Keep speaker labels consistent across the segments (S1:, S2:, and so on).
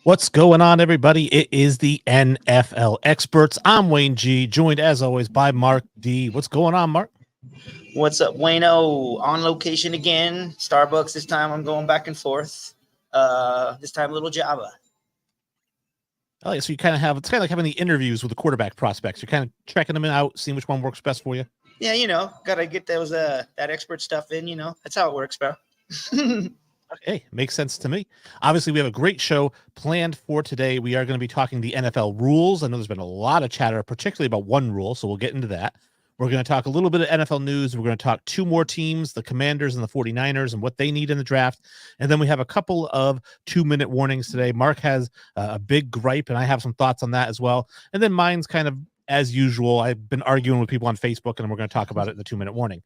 S1: What's going on, everybody? It is the NFL Experts. I'm Wayne G, joined as always by Mark D. What's going on, Mark?
S2: What's up, Wayno? On location again. Starbucks this time. I'm going back and forth. This time, little Java.
S1: Oh, yeah, so you kind of have it's kind of like having the interviews with the quarterback prospects. You're kind of checking them out, seeing which one works best for you.
S2: Yeah, gotta get those that expert stuff in. That's how it works, bro.
S1: Hey, makes sense to me. Obviously, we have a great show planned for today. We are going to be talking the NFL rules. I know there's been a lot of chatter, particularly about one rule, so we'll get into that. We're going to talk a little bit of NFL news. We're going to talk two more teams, the Commanders and the 49ers, and what they need in the draft. And then we have a couple of 2-minute warnings today. Mark has a big gripe, and I have some thoughts on that as well. And then mine's kind of as usual. I've been arguing with people on Facebook, and we're going to talk about it in the 2-minute warning.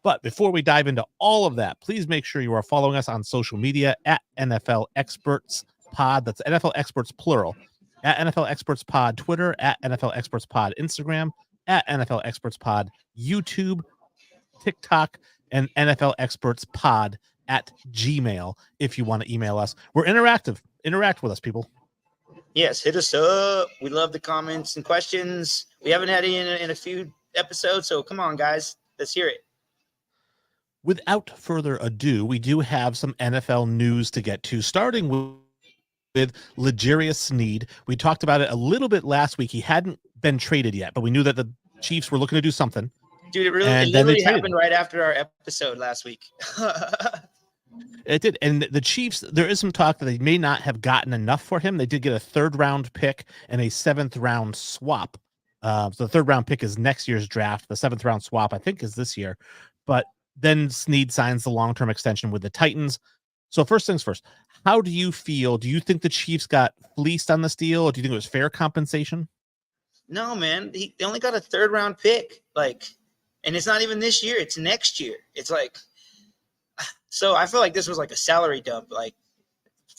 S1: But before we dive into all of that, please make sure you are following us on social media at NFL Experts Pod. That's NFL Experts plural. At NFL Experts Pod Twitter, at NFL Experts Pod Instagram, at NFL Experts Pod YouTube, TikTok, and NFL Experts Pod at Gmail if you want to email us. We're interactive. Interact with us, people.
S2: Yes, hit us up. We love the comments and questions. We haven't had any in a few episodes, so come on, guys. Let's hear it.
S1: Without further ado, we do have some NFL news to get to, starting with LJarius Sneed. We talked about it a little bit last week. He hadn't been traded yet, but we knew that the Chiefs were looking to do something.
S2: Dude, it literally happened right after our episode last week.
S1: It did. And the Chiefs, there is some talk that they may not have gotten enough for him. They did get a 3rd-round pick and a 7th-round swap. So the 3rd-round pick is next year's draft. The 7th-round swap, I think, is this year. But then Sneed signs the long-term extension with the Titans. So first things first, how do you feel? Do you think the Chiefs got fleeced on this deal, or do you think it was fair compensation?
S2: No, man. They only got a 3rd-round pick. And it's not even this year. It's next year. It's so I feel like this was like a salary dump,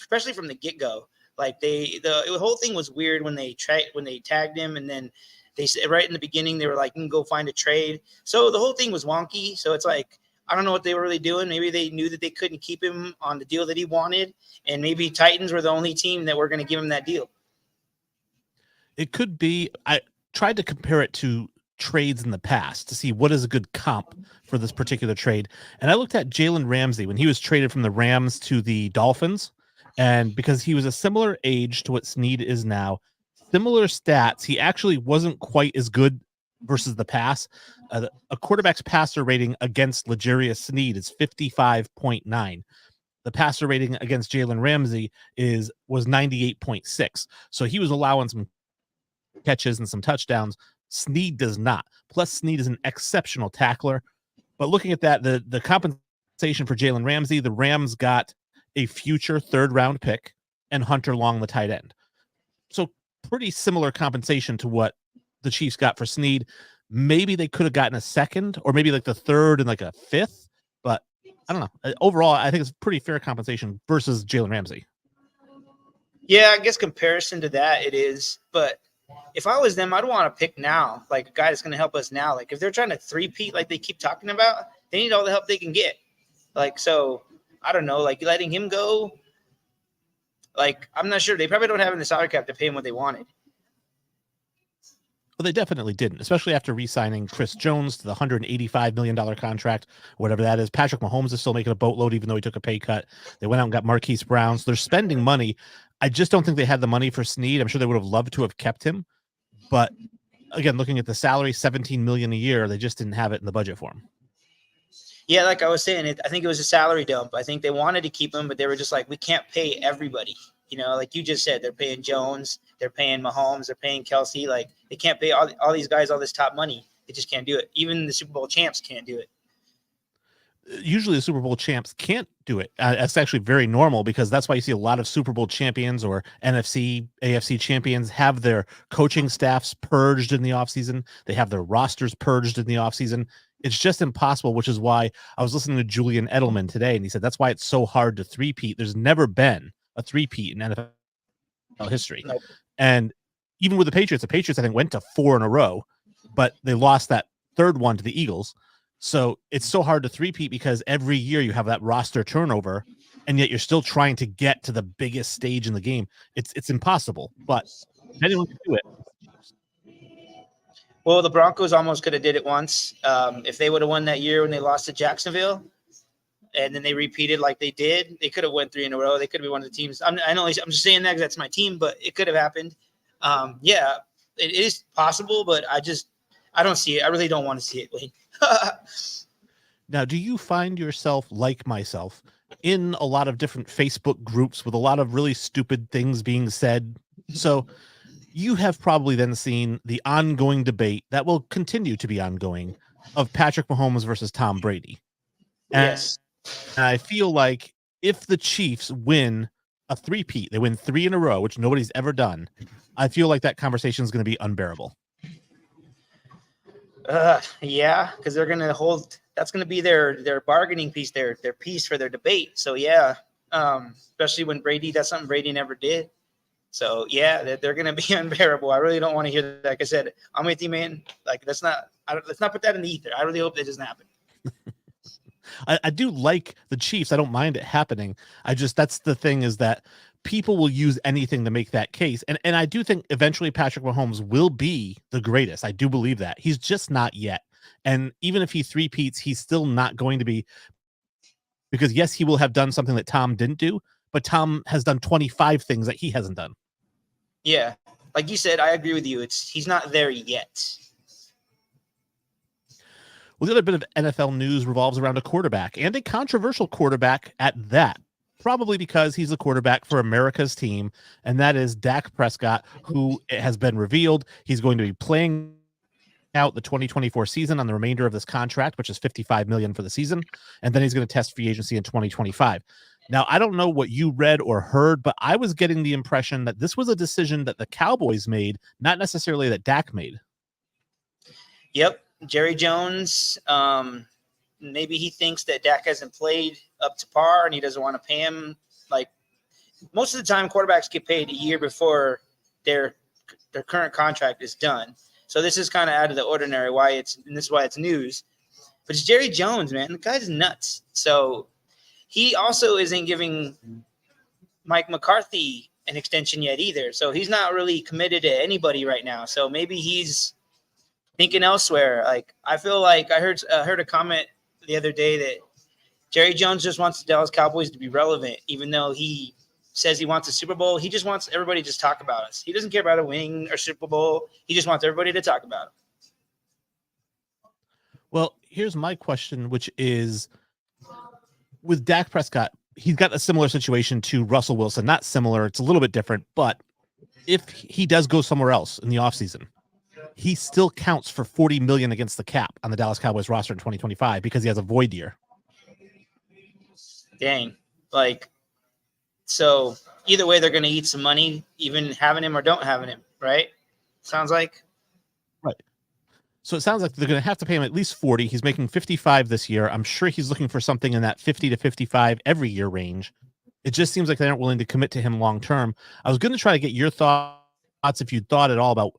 S2: especially from the get-go. The whole thing was weird when they tagged him, and then they said right in the beginning they were like, "You can go find a trade." So the whole thing was wonky. So it's like I don't know what they were really doing. Maybe they knew that they couldn't keep him on the deal that he wanted, and maybe Titans were the only team that were going to give him that deal.
S1: It could be. I tried to compare it to trades in the past to see what is a good comp for this particular trade. And I looked at Jalen Ramsey when he was traded from the Rams to the Dolphins. And because he was a similar age to what Sneed is now, similar stats, he actually wasn't quite as good versus the pass. A quarterback's passer rating against LJarius Sneed is 55.9. The passer rating against Jalen Ramsey was 98.6. So he was allowing some catches and some touchdowns. Sneed does not. Plus, Sneed is an exceptional tackler. But looking at that, the compensation for Jalen Ramsey, the Rams got a future 3rd-round pick and Hunter Long, the tight end. So pretty similar compensation to what the Chiefs got for Sneed. Maybe they could have gotten a 2nd, or maybe like the 3rd and like a 5th. But I don't know. Overall, I think it's pretty fair compensation versus Jalen Ramsey.
S2: Yeah, I guess comparison to that it is. But if I was them, I'd want to pick now, like a guy that's going to help us now. Like if they're trying to 3-peat like they keep talking about, they need all the help they can get. So I don't know, letting him go. I'm not sure. They probably don't have in the salary cap to pay him what they wanted.
S1: Well, they definitely didn't, especially after re-signing Chris Jones to the $185 million contract, whatever that is. Patrick Mahomes is still making a boatload, even though he took a pay cut. They went out and got Marquise Brown. So they're spending money. I just don't think they had the money for Sneed. I'm sure they would have loved to have kept him. But again, looking at the salary, $17 million a year, they just didn't have it in the budget for him.
S2: Yeah, like I was saying, I think it was a salary dump. I think they wanted to keep him, but they were just like, we can't pay everybody. Like you just said, they're paying Jones, they're paying Mahomes, they're paying Kelsey. They can't pay all these guys all this top money. They just can't do it. Even the Super Bowl champs can't do it.
S1: Usually the Super Bowl champs can't do it. That's actually very normal, because that's why you see a lot of Super Bowl champions or NFC, AFC champions have their coaching staffs purged in the offseason. They have their rosters purged in the offseason. It's just impossible, which is why I was listening to Julian Edelman today, and he said that's why it's so hard to 3-peat. There's never been a 3-peat in NFL history. Nope. And even with the Patriots, I think, went to 4 in a row, but they lost that 3rd one to the Eagles. So it's so hard to 3-peat because every year you have that roster turnover and yet you're still trying to get to the biggest stage in the game. It's impossible, but anyone can do it.
S2: Well, the Broncos almost could have did it once. If they would have won that year when they lost to Jacksonville, and then they repeated like they did, they could have won 3 in a row. They could have been one of the teams. I'm just saying that because that's my team, but it could have happened. Yeah, it is possible, but I don't see it. I really don't want to see it, Wayne.
S1: Now, do you find yourself, like myself, in a lot of different Facebook groups with a lot of really stupid things being said? So you have probably then seen the ongoing debate that will continue to be ongoing of Patrick Mahomes versus Tom Brady.
S2: Yes.
S1: And I feel like if the Chiefs win a three-peat, they win 3 in a row, which nobody's ever done, I feel like that conversation is going to be unbearable.
S2: Yeah, because they're going to hold. That's going to be their bargaining piece, their piece for their debate. So yeah, especially when Brady does something Brady never did. So yeah, they're going to be unbearable. I really don't want to hear that. Like I said, I'm with you, man. Like let's not put that in the ether. I really hope that doesn't happen.
S1: I do like the Chiefs. I don't mind it happening. That's the thing, is that people will use anything to make that case. And I do think eventually Patrick Mahomes will be the greatest. I do believe that. He's just not yet. And even if he three-peats, he's still not going to be, because yes, he will have done something that Tom didn't do, but Tom has done 25 things that he hasn't done.
S2: Yeah. Like you said, I agree with you. He's not there yet.
S1: Well, the other bit of NFL news revolves around a quarterback, and a controversial quarterback at that, probably because he's the quarterback for America's team, and that is Dak Prescott, who has been revealed he's going to be playing out the 2024 season on the remainder of this contract, which is $55 million for the season, and then he's going to test free agency in 2025. Now, I don't know what you read or heard, but I was getting the impression that this was a decision that the Cowboys made, not necessarily that Dak made.
S2: Yep. Jerry Jones, maybe he thinks that Dak hasn't played up to par and he doesn't want to pay him. Like most of the time, quarterbacks get paid a year before their current contract is done. So this is kind of out of the ordinary. This is why it's news. But it's Jerry Jones, man. The guy's nuts. So he also isn't giving Mike McCarthy an extension yet either. So he's not really committed to anybody right now. So maybe he's thinking elsewhere. Like I feel like I heard a comment the other day that Jerry Jones just wants the Dallas Cowboys to be relevant, even though he says he wants a Super Bowl. He just wants everybody to just talk about us. He doesn't care about a wing or Super Bowl. He just wants everybody to talk about him.
S1: Well, here's my question, which is with Dak Prescott, he's got a similar situation to Russell Wilson. Not similar, it's a little bit different, but if he does go somewhere else in the offseason, he still counts for $40 million against the cap on the Dallas Cowboys roster in 2025 because he has a void year.
S2: Dang. Like, so either way, they're going to eat some money, even having him or don't having him, right? Sounds like.
S1: Right. So it sounds like they're going to have to pay him at least 40. He's making 55 this year. I'm sure he's looking for something in that 50 to 55 every year range. It just seems like they aren't willing to commit to him long term. I was going to try to get your thoughts, if you thought at all, about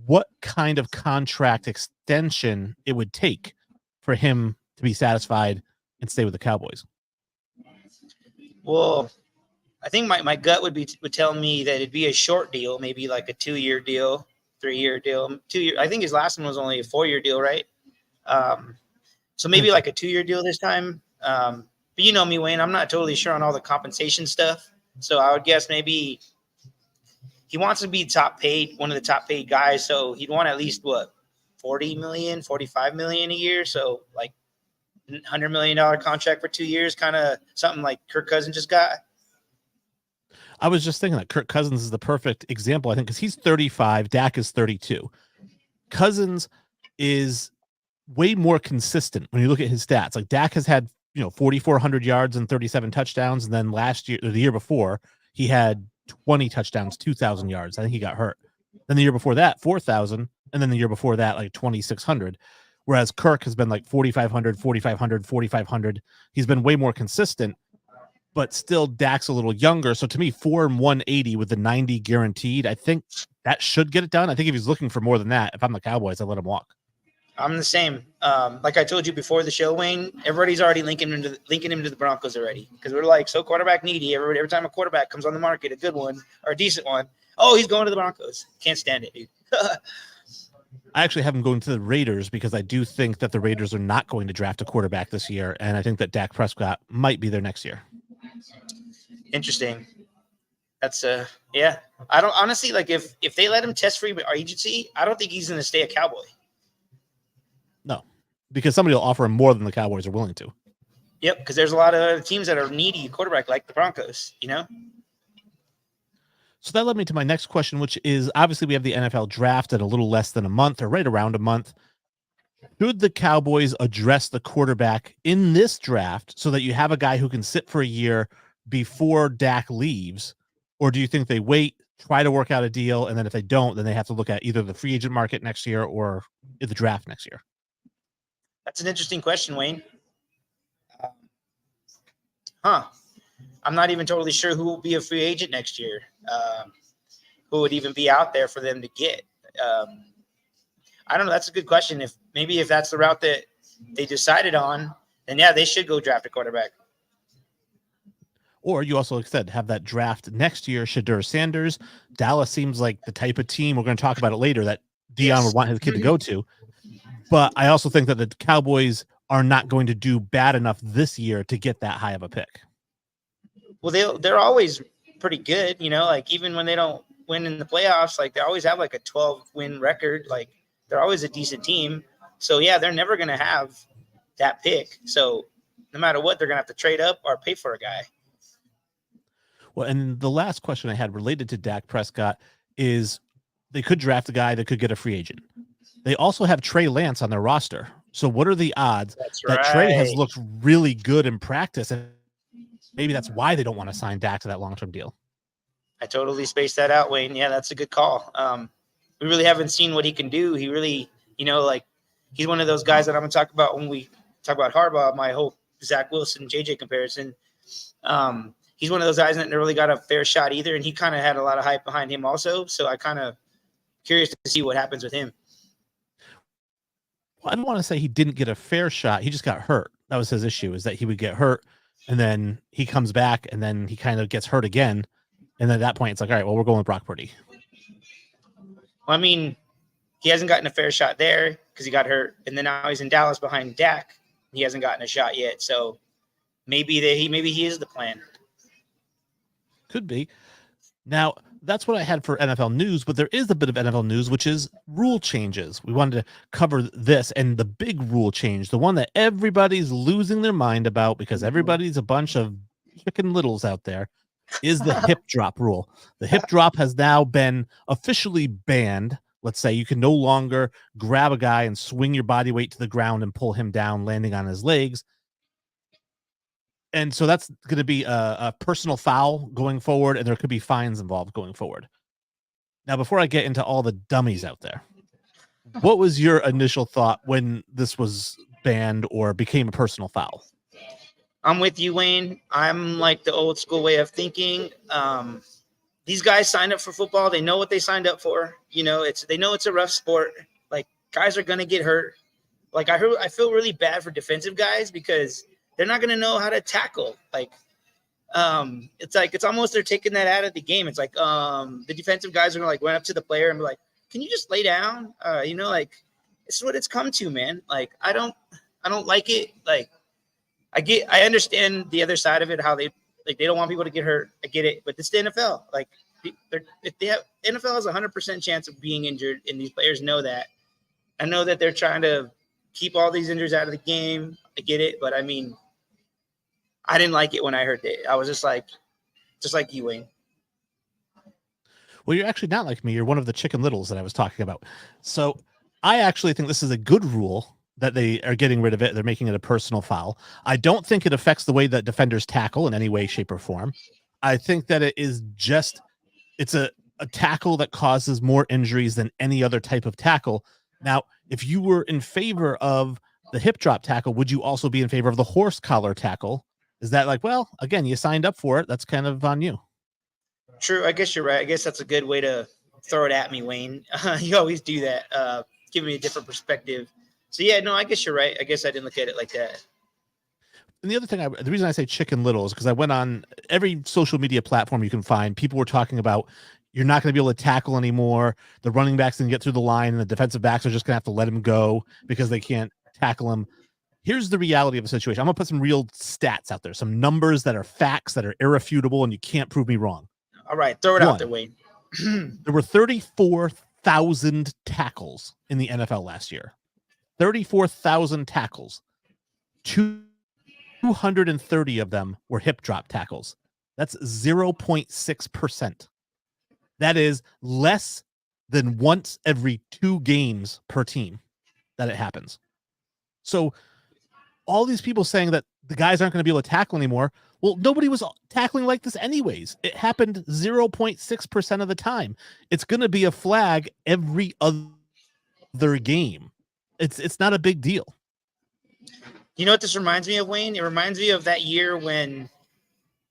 S1: what kind of contract extension it would take for him to be satisfied and stay with the Cowboys.
S2: Well, I think my gut would tell me that it'd be a short deal, maybe like a 2-year deal, 3-year deal, 2 year. I think his last one was only a 4-year deal, right? So maybe like a 2-year deal this time. But you know me, Wayne, I'm not totally sure on all the compensation stuff. So I would guess maybe he wants to be one of the top paid guys. So he'd want at least what, 40 million, 45 million a year. So like $100 million contract for 2 years, kind of something like Kirk Cousins just got.
S1: I was just thinking that Kirk Cousins is the perfect example, I think, because he's 35, Dak is 32. Cousins is way more consistent when you look at his stats. Like Dak has had, 4,400 yards and 37 touchdowns. And then last year, or the year before, he had 20 touchdowns, 2,000 yards. I think he got hurt. Then the year before that, 4,000. And then the year before that, like 2,600. Whereas Kirk has been like 4,500, 4,500, 4,500. He's been way more consistent, but still Dak's a little younger. So to me, 4 and 180 with the 90 guaranteed, I think that should get it done. I think if he's looking for more than that, if I'm the Cowboys, I let him walk.
S2: I'm the same. Like I told you before the show, Wayne, everybody's already linking him to the Broncos already because we're like so quarterback needy. Every time a quarterback comes on the market, a good one or a decent one, oh, he's going to the Broncos. Can't stand it, dude.
S1: I actually have him going to the Raiders because I do think that the Raiders are not going to draft a quarterback this year, and I think that Dak Prescott might be there next year.
S2: Interesting. That's yeah. I don't honestly like if they let him test free agency, I don't think he's going to stay a Cowboy.
S1: No, because somebody will offer him more than the Cowboys are willing to.
S2: Yep, because there's a lot of other teams that are needy quarterback like the Broncos, you know?
S1: So that led me to my next question, which is obviously we have the NFL draft at a little less than a month or right around a month. Should the Cowboys address the quarterback in this draft so that you have a guy who can sit for a year before Dak leaves? Or do you think they wait, try to work out a deal, and then if they don't, then they have to look at either the free agent market next year or the draft next year?
S2: That's an interesting question, Wayne. I'm not even totally sure who will be a free agent next year. Who would even be out there for them to get? I don't know. That's a good question. If that's the route that they decided on, then yeah, they should go draft a quarterback.
S1: Or you also, like I said, have that draft next year. Shedeur Sanders. Dallas seems like the type of team, we're going to talk about it later, that Dion would want his kid to go to. But I also think that the Cowboys are not going to do bad enough this year to get that high of a pick.
S2: Well, they're always pretty good, you know, like even when they don't win in the playoffs, like they always have like a 12-win record. Like they're always a decent team. So yeah, they're never going to have that pick. So no matter what, they're going to have to trade up or pay for a guy.
S1: Well, and the last question I had related to Dak Prescott is they could draft a guy that could get a free agent. They also have Trey Lance on their roster. So what are the odds that Trey has looked really good in practice? And maybe that's why they don't want to sign Dak to that long-term deal.
S2: I totally spaced that out, Wayne. Yeah, that's a good call. We really haven't seen what he can do. He really, you know, like he's one of those guys that I'm going to talk about when we talk about Harbaugh, my whole Zach Wilson, JJ comparison. He's one of those guys that never really got a fair shot either, and he kind of had a lot of hype behind him also. So I kind of curious to see what happens with him.
S1: Well, I don't want to say he didn't get a fair shot. He just got hurt. That was his issue, is that he would get hurt, and then he comes back, and then he kind of gets hurt again. And then at that point, it's like, all right, well, we're going with Brock Purdy.
S2: Well, I mean, he hasn't gotten a fair shot there because he got hurt, and then now he's in Dallas behind Dak. He hasn't gotten a shot yet, so maybe he is the plan.
S1: Could be. Now, that's what I had for NFL news, but there is a bit of NFL news, which is rule changes. We wanted to cover this, and the big rule change, the one that everybody's losing their mind about because everybody's a bunch of chicken littles out there, is the hip drop rule. The hip drop has now been officially banned. Let's say you can no longer grab a guy and swing your body weight to the ground and pull him down, landing on his legs. And so that's going to be a personal foul going forward, and there could be fines involved going forward. Now, before I get into all the dummies out there, what was your initial thought when this was banned or became a personal foul?
S2: I'm with you, Wayne. I'm like the old school way of thinking. These guys signed up for football. They know what they signed up for. You know, they know it's a rough sport. Like guys are going to get hurt. Like I feel really bad for defensive guys because they're not going to know how to tackle. Like, it's almost they're taking that out of the game. It's like the defensive guys are going to like run up to the player and be like, "Can you just lay down?" You know, like this is what it's come to, man. Like I don't like it. Like I understand the other side of it, how they don't want people to get hurt. I get it, but it's the NFL. Like NFL has 100% chance of being injured, and these players know that. I know that they're trying to keep all these injuries out of the game. I get it, but I mean, I didn't like it when I heard it. I was just like you, Wayne.
S1: Well, you're actually not like me. You're one of the chicken littles that I was talking about. So I actually think this is a good rule that they are getting rid of it. They're making it a personal foul. I don't think it affects the way that defenders tackle in any way, shape, or form. I think that it's a tackle that causes more injuries than any other type of tackle. Now, if you were in favor of the hip drop tackle, would you also be in favor of the horse collar tackle? Is that like, well, again, you signed up for it. That's kind of on you.
S2: True. I guess you're right. I guess that's a good way to throw it at me, Wayne. You always do that. Give me a different perspective. So yeah, no, I guess you're right. I guess I didn't look at it like that.
S1: And the other thing, the reason I say Chicken Little is because I went on every social media platform you can find. People were talking about you're not going to be able to tackle anymore. The running backs can get through the line, and the defensive backs are just going to have to let him go because they can't tackle him. Here's the reality of the situation. I'm going to put some real stats out there, some numbers that are facts that are irrefutable, and you can't prove me wrong.
S2: All right, throw it out there, Wayne.
S1: There were 34,000 tackles in the NFL last year. 34,000 tackles. 230 of them were hip drop tackles. That's 0.6%. That is less than once every 2 games per team that it happens. So all these people saying that the guys aren't going to be able to tackle anymore. Well, nobody was tackling like this anyways. It happened 0.6% of the time. It's going to be a flag every other game. It's not a big deal.
S2: You know what this reminds me of, Wayne? It reminds me of that year when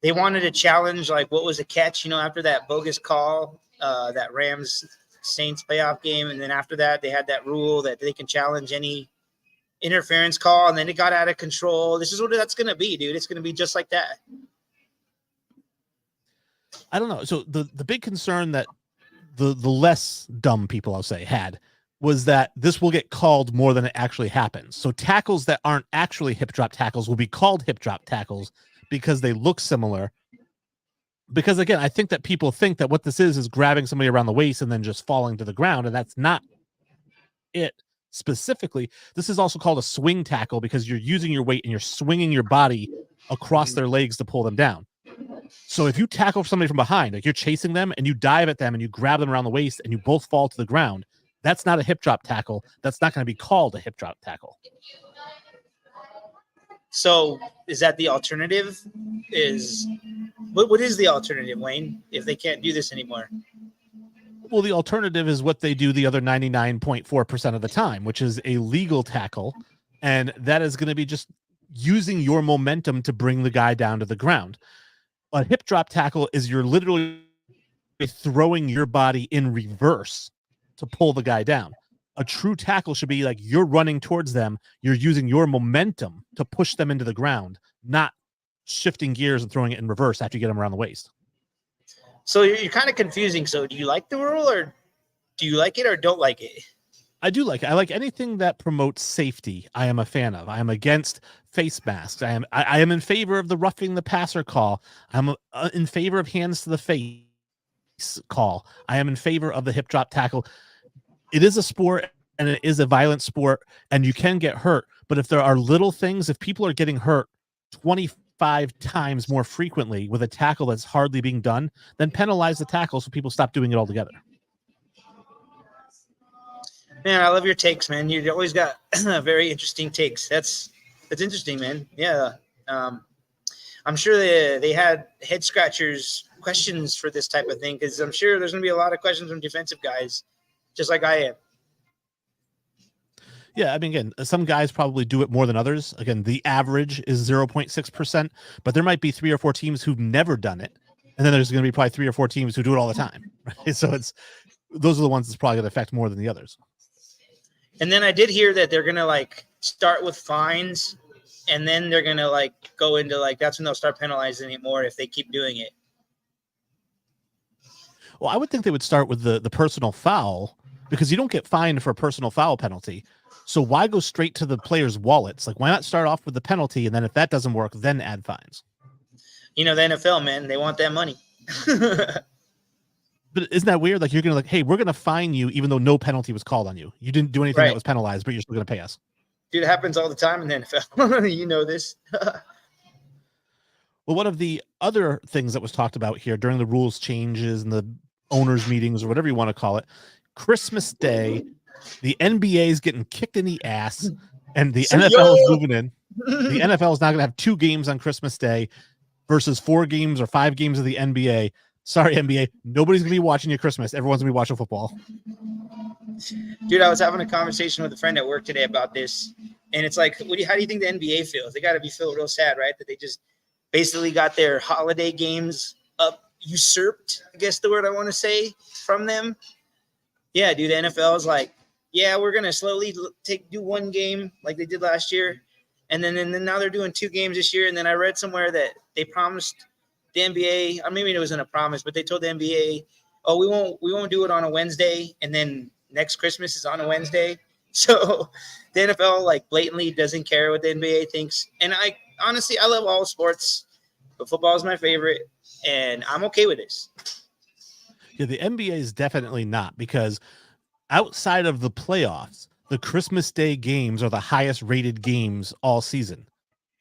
S2: they wanted to challenge, like, what was a catch, after that bogus call, that Rams-Saints playoff game. And then after that, they had that rule that they can challenge any interference call, and then it got out of control. This is what that's going to be, dude. It's going to be just like that.
S1: I don't know. So the big concern that the less dumb people, I'll say, had was that this will get called more than it actually happens. So tackles that aren't actually hip drop tackles will be called hip drop tackles because they look similar. Because again, I think that people think that what this is grabbing somebody around the waist and then just falling to the ground, and that's not it. Specifically, this is also called a swing tackle because you're using your weight and you're swinging your body across their legs to pull them down. So if you tackle somebody from behind, like you're chasing them and you dive at them and you grab them around the waist and you both fall to the ground, that's not a hip drop tackle. That's not going to be called a hip drop tackle.
S2: So is that the alternative? What is the alternative, Wayne, if they can't do this anymore?
S1: Well, the alternative is what they do the other 99.4% of the time, which is a legal tackle. And that is going to be just using your momentum to bring the guy down to the ground. A hip drop tackle is you're literally throwing your body in reverse to pull the guy down. A true tackle should be like you're running towards them. You're using your momentum to push them into the ground, not shifting gears and throwing it in reverse after you get them around the waist.
S2: So you're kind of confusing. So do you like the rule, or do you like it or don't like it?
S1: I do like it. I like anything that promotes safety. I am a fan of. I am against face masks. I am in favor of the roughing the passer call. I'm in favor of hands to the face call. I am in favor of the hip drop tackle. It is a sport and it is a violent sport and you can get hurt. But if there are little things, if people are getting hurt 25 times more frequently with a tackle that's hardly being done, then penalize the tackle so people stop doing it altogether.
S2: Man, I love your takes, man. You always got very interesting takes. That's interesting, man. Yeah. I'm sure they had head scratchers questions for this type of thing, because I'm sure there's going to be a lot of questions from defensive guys, just like I am.
S1: Yeah, I mean, again, some guys probably do it more than others. Again, the average is 0.6%, but there might be 3 or 4 teams who've never done it. And then there's going to be probably 3 or 4 teams who do it all the time. Right? So those are the ones that's probably going to affect more than the others.
S2: And then I did hear that they're going to start with fines, and then they're going to go into that's when they'll start penalizing it more if they keep doing it.
S1: Well, I would think they would start with the personal foul, because you don't get fined for a personal foul penalty. So why go straight to the players' wallets? Why not start off with the penalty, and then if that doesn't work, then add fines?
S2: The NFL, man, they want that money.
S1: But isn't that weird? You're going to hey, we're going to fine you even though no penalty was called on you. You didn't do anything that was penalized, but you're still going to pay us.
S2: Dude, it happens all the time in the NFL. You know this.
S1: Well, one of the other things that was talked about here during the rules changes and the owners' meetings, or whatever you want to call it, Christmas Day, the NBA is getting kicked in the ass, and the NFL is moving in. The NFL is now going to have 2 games on Christmas Day versus 4 games or 5 games of the NBA. Sorry, NBA. Nobody's going to be watching you Christmas. Everyone's going to be watching football.
S2: Dude, I was having a conversation with a friend at work today about this, and it's how do you think the NBA feels? They got to be feeling real sad, right? That they just basically got their holiday games usurped, I guess the word I want to say, from them. Yeah, dude, the NFL is yeah, we're gonna slowly do one game like they did last year, and then now they're doing 2 games this year. And then I read somewhere that they promised the NBA, or maybe it wasn't a promise, but they told the NBA, oh, we won't do it on a Wednesday, and then next Christmas is on a Wednesday. So the NFL like blatantly doesn't care what the NBA thinks. And I honestly, I love all sports, but football is my favorite, and I'm okay with this.
S1: Yeah, the NBA is definitely not, because outside of the playoffs, the Christmas Day games are the highest rated games all season.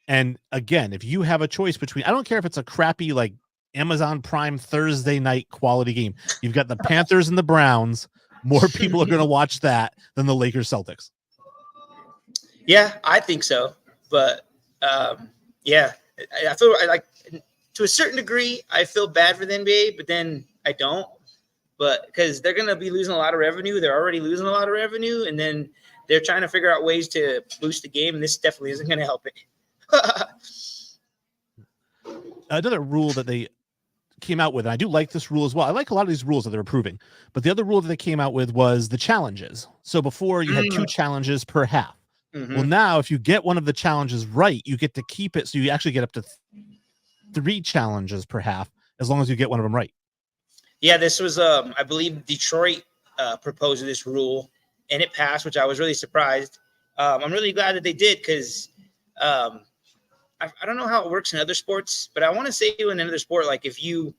S1: And again, if you have a choice between, I don't care if it's a crappy like Amazon Prime Thursday night quality game, you've got the Panthers and the Browns. More people are going to watch that than the Lakers Celtics.
S2: Yeah, I think so. But yeah, I feel like to a certain degree, I feel bad for the NBA, but then I don't. But because they're going to be losing a lot of revenue. They're already losing a lot of revenue. And then they're trying to figure out ways to boost the game. And this definitely isn't going to help it.
S1: Another rule that they came out with, and I do like this rule as well. I like a lot of these rules that they're approving, but the other rule that they came out with was the challenges. So before you had 2 challenges per half. Well, now if you get one of the challenges right, you get to keep it. So you actually get up to 3 challenges per half, as long as you get one of them right.
S2: Yeah, this was, I believe Detroit proposed this rule, and it passed, which I was really surprised. I'm really glad that they did, because I don't know how it works in other sports, but I want to say in another sport, like if you,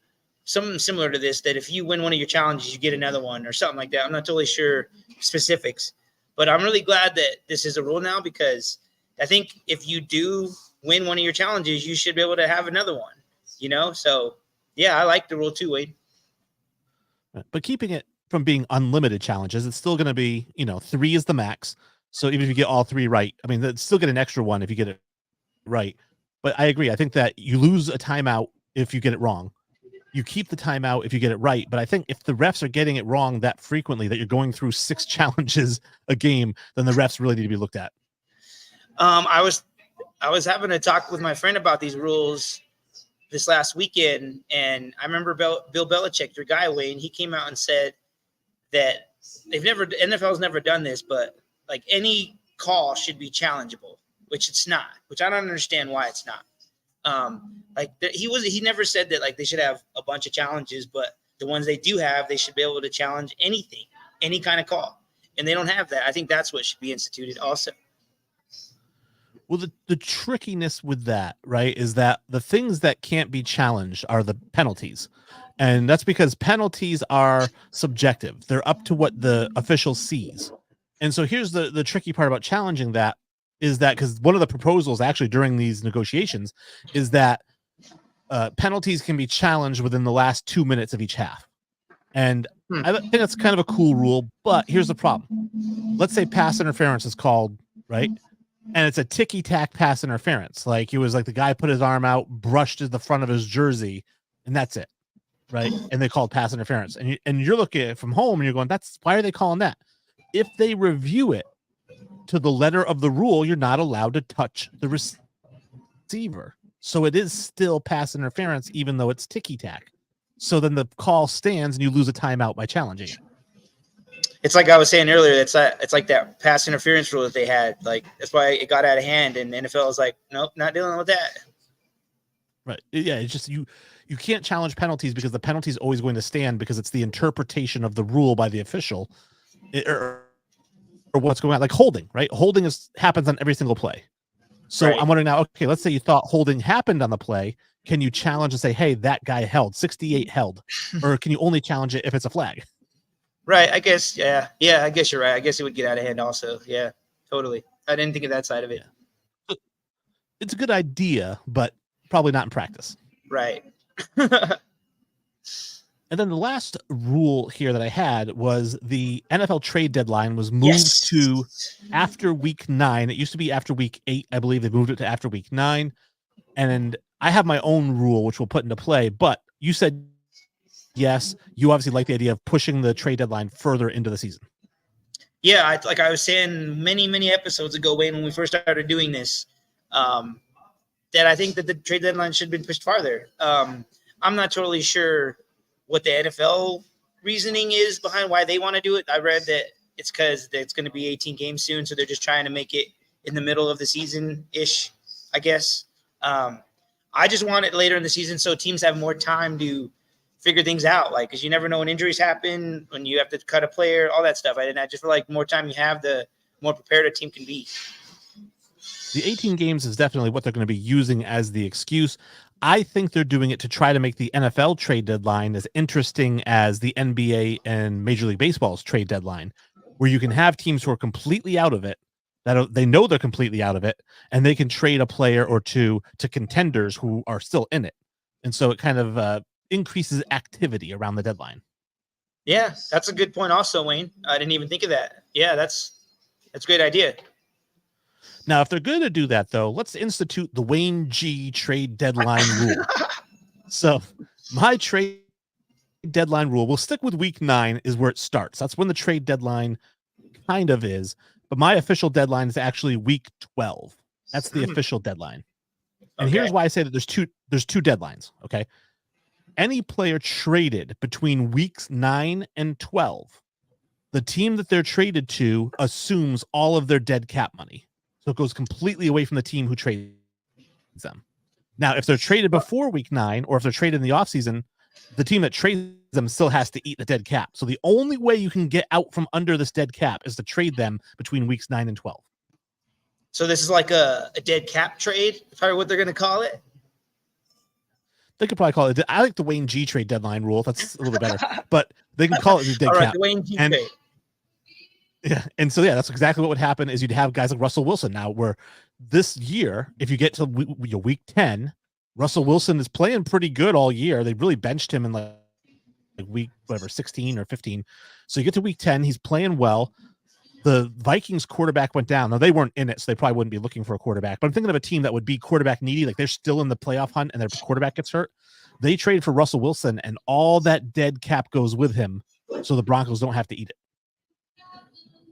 S2: something similar to this, that if you win one of your challenges, you get another one or something like that. I'm not totally sure specifics, but I'm really glad that this is a rule now, because I think if you do win one of your challenges, you should be able to have another one, you know? So yeah, I like the rule too, Wade.
S1: But keeping it from being unlimited challenges, it's still going to be, 3 is the max. So even if you get all 3 right, I mean, that's still get an extra one if you get it right. But I agree. I think that you lose a timeout if you get it wrong. You keep the timeout if you get it right. But I think if the refs are getting it wrong that frequently, that you're going through 6 challenges a game, then the refs really need to be looked at.
S2: I was having a talk with my friend about these rules this last weekend, and I remember Bill Belichick, your guy, Wayne, he came out and said that NFL's never done this, but like any call should be challengeable, which it's not, which I don't understand why it's not. He never said that like they should have a bunch of challenges, but the ones they do have, they should be able to challenge anything, any kind of call, and they don't have that. I think that's what should be instituted also.
S1: Well, the trickiness with that, right, is that the things that can't be challenged are the penalties. And that's because penalties are subjective. They're up to what the official sees. And so here's the tricky part about challenging that, is that because one of the proposals actually during these negotiations is that penalties can be challenged within the last 2 minutes of each half. And I think that's kind of a cool rule, but here's the problem. Let's say pass interference is called, right? And it's a ticky-tack pass interference. Like it was like the guy put his arm out, brushed at the front of his jersey, and that's it, right? And they called pass interference. And you're looking at it from home, and you're going, why are they calling that? If they review it to the letter of the rule, you're not allowed to touch the receiver. So it is still pass interference, even though it's ticky-tack. So then the call stands, and you lose a timeout by challenging it.
S2: It's like I was saying earlier. It's like that pass interference rule that they had. Like that's why it got out of hand, and the NFL was like, nope, not dealing with that.
S1: Right? Yeah. It's just you can't challenge penalties because the penalty is always going to stand because it's the interpretation of the rule by the official, or what's going on. Like holding, right? Holding happens on every single play. So right. I'm wondering now. Okay, let's say you thought holding happened on the play. Can you challenge and say, hey, that guy held 68 held, or can you only challenge it if it's a flag?
S2: Right. I guess. Yeah. I guess you're right. I guess it would get out of hand also. Yeah, totally. I didn't think of that side of it.
S1: Yeah. It's a good idea, but probably not in practice.
S2: Right.
S1: And then the last rule here that I had was the NFL trade deadline was moved to after week 9. It used to be after week 8. I believe they moved it to after week 9. And I have my own rule, which we'll put into play. But you said yes, you obviously like the idea of pushing the trade deadline further into the season.
S2: Yeah, like I was saying many episodes ago, Wayne, when we first started doing this, that I think that the trade deadline should have been pushed farther. I'm not totally sure what the NFL reasoning is behind why they want to do it. I read that it's because it's going to be 18 games soon, so they're just trying to make it in the middle of the season-ish, I guess. I just want it later in the season so teams have more time to figure things out, like, because you never know when injuries happen, when you have to cut a player, all that stuff. I just feel like the more time you have, the more prepared a team can be.
S1: The 18 games is definitely what they're going to be using as the excuse. I think they're doing it to try to make the NFL trade deadline as interesting as the NBA and Major League Baseball's trade deadline, where you can have teams who are completely out of it, that they know they're completely out of it, and they can trade a player or two to contenders who are still in it. And so it kind of increases activity around the deadline.
S2: Yeah, that's a good point also, Wayne. I didn't even think of that. Yeah, that's a great idea.
S1: Now, if they're going to do that, though, let's institute the Wayne G trade deadline rule. So my trade deadline rule, we'll stick with week 9 is where it starts. That's when the trade deadline kind of is. But my official deadline is actually week 12. That's the official deadline. And here's why I say that there's two deadlines, okay? Any player traded between weeks 9 and 12, the team that they're traded to assumes all of their dead cap money. So it goes completely away from the team who trades them. Now, if they're traded before week 9, or if they're traded in the offseason, the team that trades them still has to eat the dead cap. So the only way you can get out from under this dead cap is to trade them between weeks 9 and 12.
S2: So this is like a dead cap trade, probably what they're going to call it.
S1: They could probably call it. I like the Wayne G trade deadline rule. That's a little bit better, but they can call it the dead cap.
S2: The Wayne G trade.
S1: Yeah, and so that's exactly what would happen is you'd have guys like Russell Wilson now, where this year, if you get to week 10, Russell Wilson is playing pretty good all year. They really benched him in like week 16 or 15. So you get to week 10, he's playing well. The Vikings quarterback went down. Now they weren't in it, so they probably wouldn't be looking for a quarterback. But I'm thinking of a team that would be quarterback needy, like they're still in the playoff hunt and their quarterback gets hurt. They traded for Russell Wilson, and all that dead cap goes with him, so the Broncos don't have to eat it.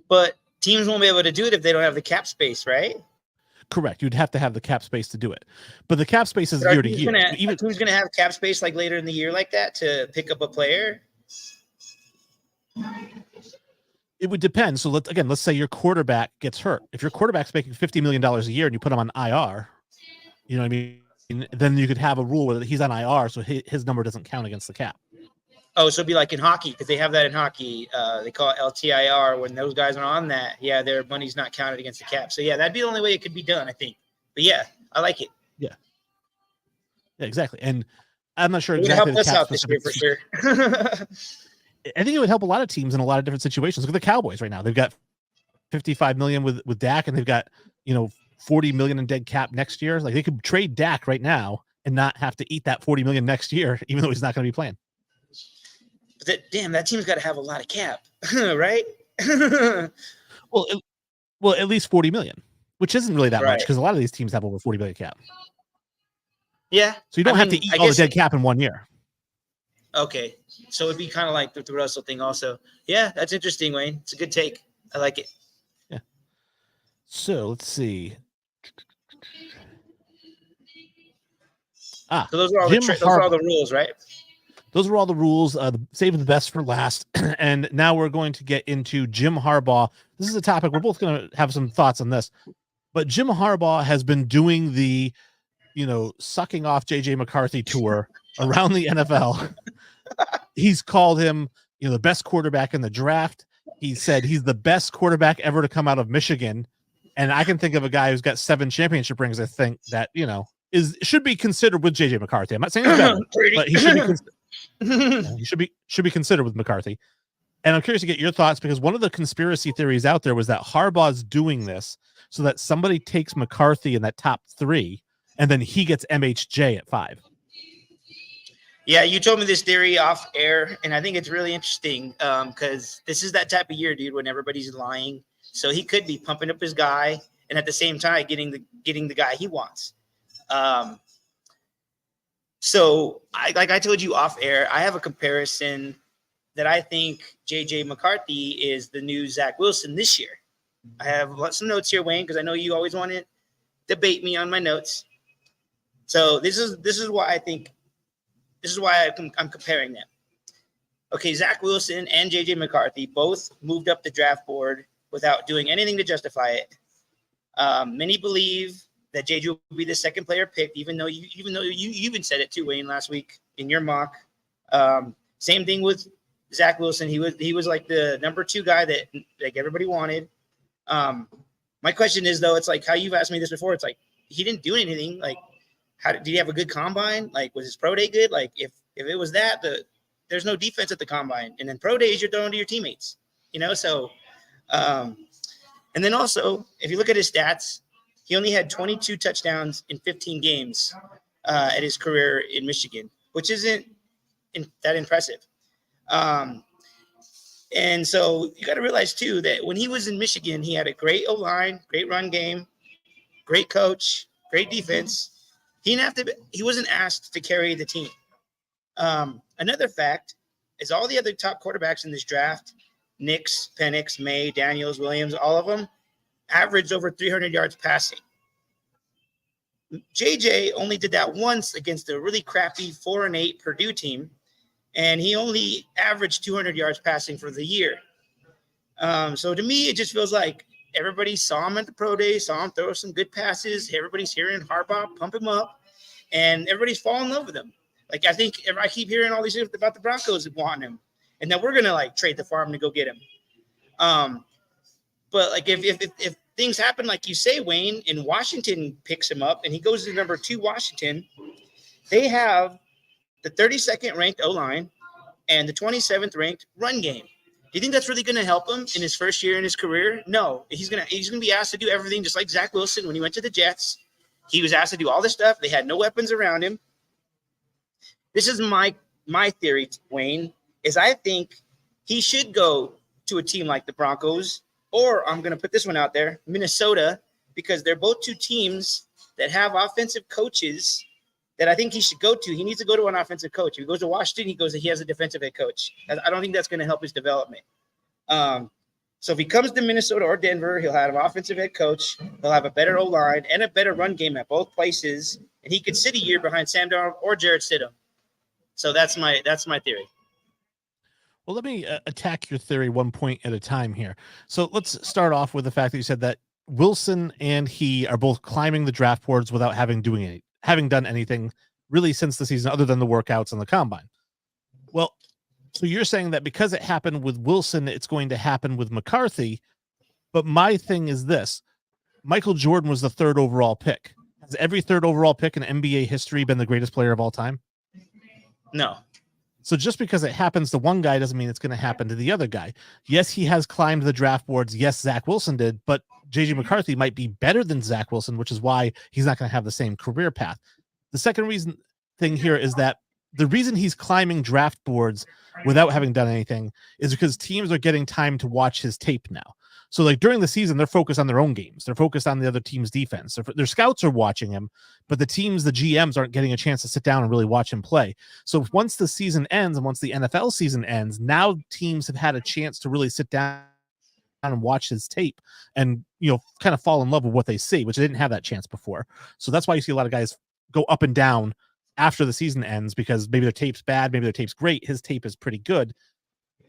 S2: But teams won't be able to do it if they don't have the cap space, right?
S1: Correct. You'd have to have the cap space to do it. But the cap space is year to year.
S2: Even who's going to have cap space like later in the year like that to pick up a player?
S1: It would depend. So let's say your quarterback gets hurt. If your quarterback's making $50 million a year and you put him on IR, you know what I mean? Then you could have a rule where he's on IR, so his number doesn't count against the cap.
S2: Oh, so it'd be like in hockey, because they have that in hockey. They call it LTIR. When those guys are on that, yeah, their money's not counted against the cap. So, yeah, that'd be the only way it could be done, I think. But, yeah, I like it.
S1: Yeah. Yeah, exactly. And I'm not sure
S2: exactly. It would help us out
S1: this
S2: year for sure.
S1: I think it would help a lot of teams in a lot of different situations. Look at the Cowboys right now. They've got $55 million with Dak, and they've got, $40 million in dead cap next year. Like, they could trade Dak right now and not have to eat that $40 million next year, even though he's not going to be playing.
S2: That team's got to have a lot of cap, right?
S1: well, at least 40 million, which isn't really that much because a lot of these teams have over 40 million cap.
S2: Yeah.
S1: So you don't have to eat all the dead cap in 1 year.
S2: Okay. So it'd be kind of like the Russell thing also. Yeah, that's interesting, Wayne. It's a good take. I like it.
S1: Yeah. So let's see.
S2: So those are all the rules, right?
S1: Those were all the rules, saving the best for last. And now we're going to get into Jim Harbaugh. This is a topic. We're both going to have some thoughts on this. But Jim Harbaugh has been doing the, sucking off J.J. McCarthy tour around the NFL. He's called him, the best quarterback in the draft. He said he's the best quarterback ever to come out of Michigan. And I can think of a guy who's got 7 championship rings, I think, that, should be considered with J.J. McCarthy. I'm not saying he's better, but he should be considered. He should be considered with McCarthy. And I'm curious to get your thoughts, because one of the conspiracy theories out there was that Harbaugh's doing this so that somebody takes McCarthy in that top 3 and then he gets MHJ at 5.
S2: Yeah, you told me this theory off air, and I think it's really interesting because this is that type of year, dude, when everybody's lying. So he could be pumping up his guy and at the same time getting the guy he wants. So, like I told you off air, I have a comparison that I think J.J. McCarthy is the new Zach Wilson this year. I have some notes here, Wayne, because I know you always want to debate me on my notes. So this is why I think – this is why I'm comparing them. Okay, Zach Wilson and JJ McCarthy both moved up the draft board without doing anything to justify it. Many believe that JJ will be the second player picked, even though you even said it too, Wayne, last week in your mock. Same thing with Zach Wilson. He was like the number 2 guy that like everybody wanted. My question is though, it's like how you've asked me this before. It's like he didn't do anything. Like, did he have a good combine? Like, was his pro day good? Like, if it was that, there's no defense at the combine, and then pro days you're throwing to your teammates. So. And then also, if you look at his stats, he only had 22 touchdowns in 15 games at his career in Michigan, which isn't that impressive. And so you got to realize, too, that when he was in Michigan, he had a great O-line, great run game, great coach, great defense. He wasn't asked to carry the team. Another fact is all the other top quarterbacks in this draft, Nix, Penix, May, Daniels, Williams, all of them averaged over 300 yards passing. JJ only did that once against a really crappy 4-8 Purdue team, and he only averaged 200 yards passing for the year. So to me, it just feels like everybody saw him at the pro day, saw him throw some good passes. Everybody's hearing Harbaugh pump him up, and everybody's falling in love with him. Like, I keep hearing all these things about the Broncos wanting him, and that we're gonna like trade the farm to go get him. But like if things happen like you say, Wayne, and Washington picks him up and he goes to number 2 Washington, they have the 32nd ranked O-line and the 27th ranked run game. Do you think that's really going to help him in his first year in his career? No, he's gonna be asked to do everything just like Zach Wilson when he went to the Jets. He was asked to do all this stuff. They had no weapons around him. This is my theory, Wayne, is I think he should go to a team like the Broncos, or I'm going to put this one out there, Minnesota, because they're both 2 teams that have offensive coaches that I think he should go to. He needs to go to an offensive coach. If he goes to Washington, he has a defensive head coach. I don't think that's going to help his development. So if he comes to Minnesota or Denver, he'll have an offensive head coach. He'll have a better O-line and a better run game at both places, and he could sit a year behind Sam Darnold or Jarrett Stidham. So that's my theory.
S1: Well, let me attack your theory one point at a time here. So let's start off with the fact that you said that Wilson and he are both climbing the draft boards without having done anything really since the season other than the workouts and the combine. Well, so you're saying that because it happened with Wilson, it's going to happen with McCarthy. But my thing is this. Michael Jordan was the 3rd overall pick. Has every 3rd overall pick in NBA history been the greatest player of all time?
S2: No.
S1: So just because it happens to one guy doesn't mean it's going to happen to the other guy. Yes, he has climbed the draft boards. Yes, Zach Wilson did, but JJ McCarthy might be better than Zach Wilson, which is why he's not going to have the same career path. The second thing here is that the reason he's climbing draft boards without having done anything is because teams are getting time to watch his tape now. So like during the season, they're focused on their own games. They're focused on the other team's defense. Their scouts are watching him, but the GMs aren't getting a chance to sit down and really watch him play. So once the season ends and once the NFL season ends, now teams have had a chance to really sit down and watch his tape and, kind of fall in love with what they see, which they didn't have that chance before. So that's why you see a lot of guys go up and down after the season ends, because maybe their tape's bad, maybe their tape's great. His tape is pretty good.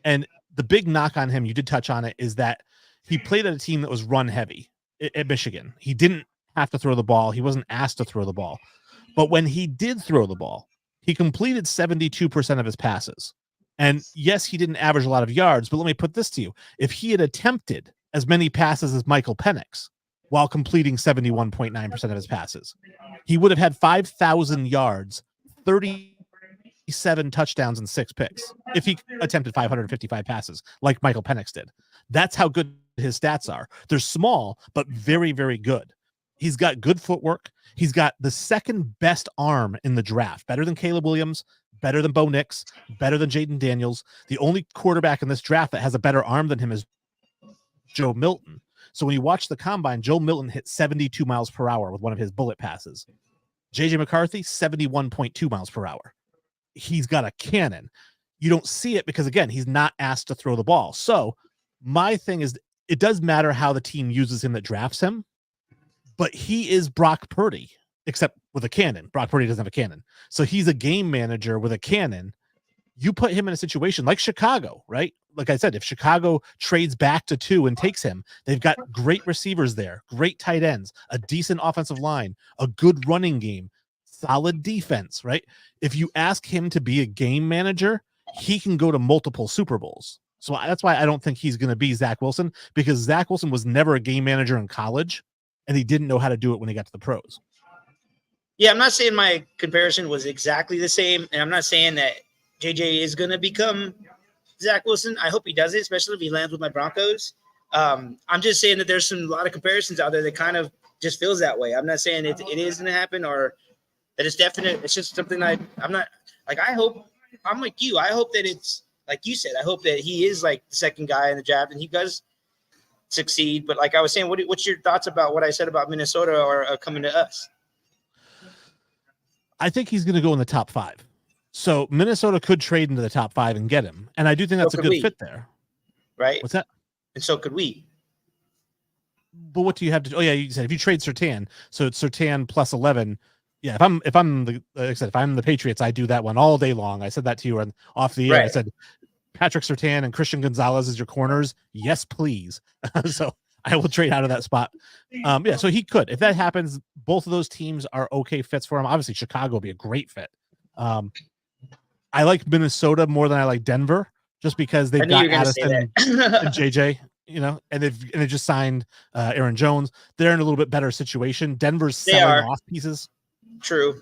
S1: And the big knock on him, you did touch on it, is that he played at a team that was run heavy at Michigan. He didn't have to throw the ball. He wasn't asked to throw the ball. But when he did throw the ball, he completed 72% of his passes. And yes, he didn't average a lot of yards, but let me put this to you. If he had attempted as many passes as Michael Penix while completing 71.9% of his passes, he would have had 5,000 yards, 37 touchdowns, and 6 picks if he attempted 555 passes like Michael Penix did. That's how good his stats are. They're small, but very, very good. He's got good footwork. He's got the second best arm in the draft, better than Caleb Williams, better than Bo Nix, better than Jaden Daniels. The only quarterback in this draft that has a better arm than him is Joe Milton. So when you watch the combine, Joe Milton hit 72 miles per hour with one of his bullet passes. JJ McCarthy, 71.2 miles per hour. He's got a cannon. You don't see it because, again, he's not asked to throw the ball. So my thing is, it does matter how the team uses him that drafts him, but he is Brock Purdy, except with a cannon. Brock Purdy doesn't have a cannon. So he's a game manager with a cannon, You put him in a situation like Chicago, right? Like I said, if Chicago trades back to 2 and takes him, they've got great receivers there, great tight ends, a decent offensive line, a good running game, solid defense, right? If you ask him to be a game manager, he can go to multiple Super Bowls. So that's why I don't think he's going to be Zach Wilson, because Zach Wilson was never a game manager in college, and he didn't know how to do it when he got to the pros.
S2: Yeah, I'm not saying my comparison was exactly the same, and I'm not saying that JJ is going to become Zach Wilson. I hope he does it, especially if he lands with my Broncos. I'm just saying that there's a lot of comparisons out there that kind of just feels that way. I'm not saying it is going to happen or that it's definite. It's just something I'm not like. I hope I'm like you. I hope that it's like you said. I hope that he is like the second guy in the draft and he does succeed. But like I was saying, what's your thoughts about what I said about Minnesota or coming to us?
S1: I think he's going to go in the top 5. So Minnesota could trade into the top 5 and get him. And I do think that's a good fit there.
S2: Right.
S1: What's that?
S2: And so could we.
S1: But what do you have to do? Oh yeah, you said if you trade Surtain, so it's Surtain plus 11. Yeah, if I'm the like I said, if I'm the Patriots, I do that one all day long. I said that to you off the air. Right. I said Patrick Surtain and Christian Gonzalez as your corners. Yes, please. So I will trade out of that spot. Yeah, so he could. If that happens, both of those teams are okay fits for him. Obviously, Chicago will be a great fit. I like Minnesota more than I like Denver, just because they've got Addison and JJ, and they just signed Aaron Jones. They're in a little bit better situation. Denver's selling off pieces.
S2: True.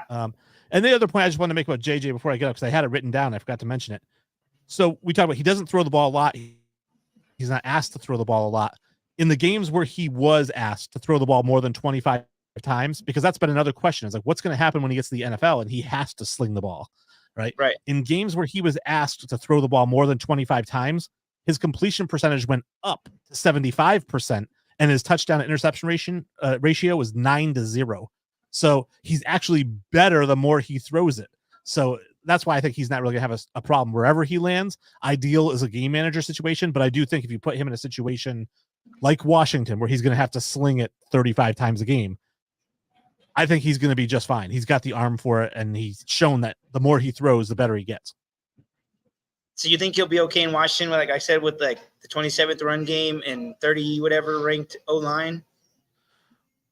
S1: And the other point I just wanted to make about JJ before I get up, because I had it written down, I forgot to mention it. So we talked about he doesn't throw the ball a lot. He's not asked to throw the ball a lot. In the games where he was asked to throw the ball more than 25 times, because that's been another question. It's like, what's going to happen when he gets to the NFL and he has to sling the ball, right?
S2: Right.
S1: In games where he was asked to throw the ball more than 25 times, his completion percentage went up to 75%, and his touchdown to interception ratio was 9-0. So he's actually better the more he throws it. So that's why I think he's not really gonna have a problem wherever he lands. Ideal is a game manager situation, but I do think if you put him in a situation like Washington, where he's going to have to sling it 35 times a game, I think he's going to be just fine. He's got the arm for it, and he's shown that the more he throws, the better he gets.
S2: So you think he'll be okay in Washington, like I said, with like the 27th run game and 30 whatever ranked O-line?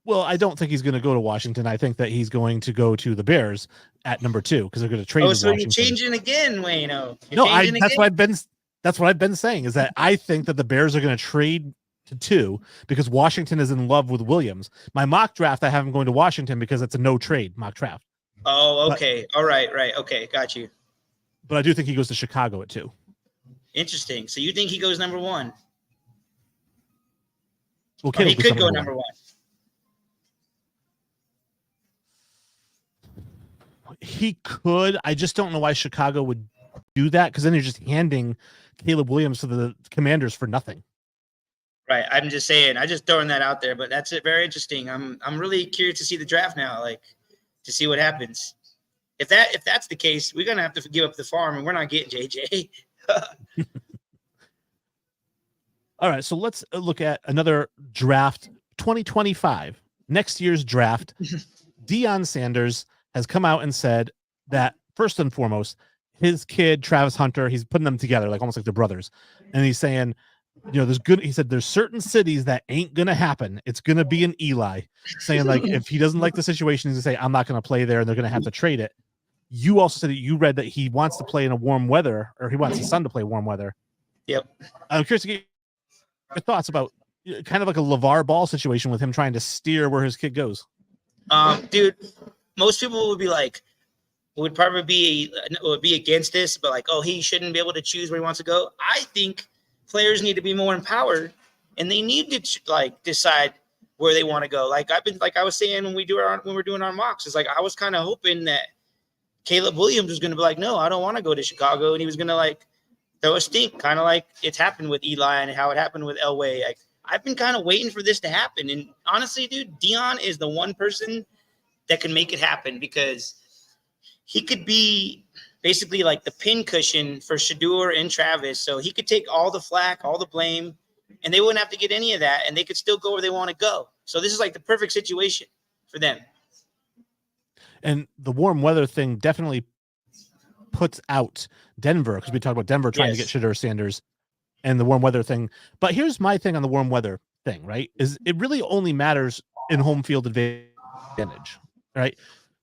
S1: Well, I don't think he's going to go to Washington. I think that he's going to go to the Bears at number 2, because they're going to trade.
S2: Oh, so Washington. You're changing again, Wayno.
S1: That's what I've been saying, is that I think that the Bears are going to trade to 2 because Washington is in love with Williams. My mock draft, I have him going to Washington because it's a no trade mock draft.
S2: Oh, okay. All right. Okay. Got you.
S1: But I do think he goes to Chicago at 2.
S2: Interesting. So you think he goes number 1?
S1: Well,
S2: he could go number 1.
S1: He could. I just don't know why Chicago would do that, because then you're just handing Caleb Williams to the Commanders for nothing.
S2: Right. I'm just saying. I just throwing that out there, but that's it. Very interesting. I'm really curious to see the draft now, like to see what happens. If that's the case, we're gonna have to give up the farm, and we're not getting JJ.
S1: All right, so let's look at another draft, 2025, next year's draft. Deion Sanders has come out and said that first and foremost, his kid Travis Hunter, he's putting them together like almost like they're brothers, and he's saying, he said there's certain cities that ain't gonna happen. It's gonna be an Eli, saying like if he doesn't like the situation, he's gonna say I'm not gonna play there, and they're gonna have to trade it. You also said that you read that he wants to play in a warm weather, or he wants his son to play warm weather.
S2: Yep.
S1: I'm curious to get your thoughts about kind of like a LeVar Ball situation with him trying to steer where his kid goes.
S2: Dude, most people would be like, would be against this, but like, oh, he shouldn't be able to choose where he wants to go. I think players need to be more empowered, and they need to like decide where they want to go. Like I was saying when we're doing our mocks, it's like I was kind of hoping that Caleb Williams was going to be like, no, I don't want to go to Chicago, and he was going to like throw a stink, kind of like it's happened with Eli and how it happened with Elway. Like I've been kind of waiting for this to happen, and honestly, dude, Deion is the one person that can make it happen, because he could be basically like the pincushion for Shedeur and Travis. So he could take all the flack, all the blame, and they wouldn't have to get any of that, and they could still go where they want to go. So this is like the perfect situation for them.
S1: And the warm weather thing definitely puts out Denver, because we talked about Denver trying to get Shedeur Sanders and the warm weather thing. But here's my thing on the warm weather thing, right? Is it really only matters in home field advantage, right?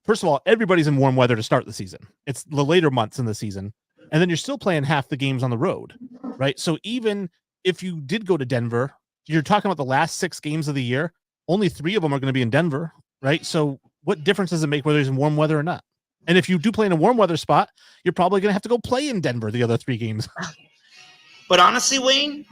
S1: First of all, everybody's in warm weather to start the season. It's the later months in the season. And then you're still playing half the games on the road, right? So even if you did go to Denver, you're talking about the last 6 games of the year. Only 3 of them are going to be in Denver, right? So what difference does it make whether it's in warm weather or not? And if you do play in a warm weather spot, you're probably going to have to go play in Denver the other 3 games.
S2: But honestly, Wayne,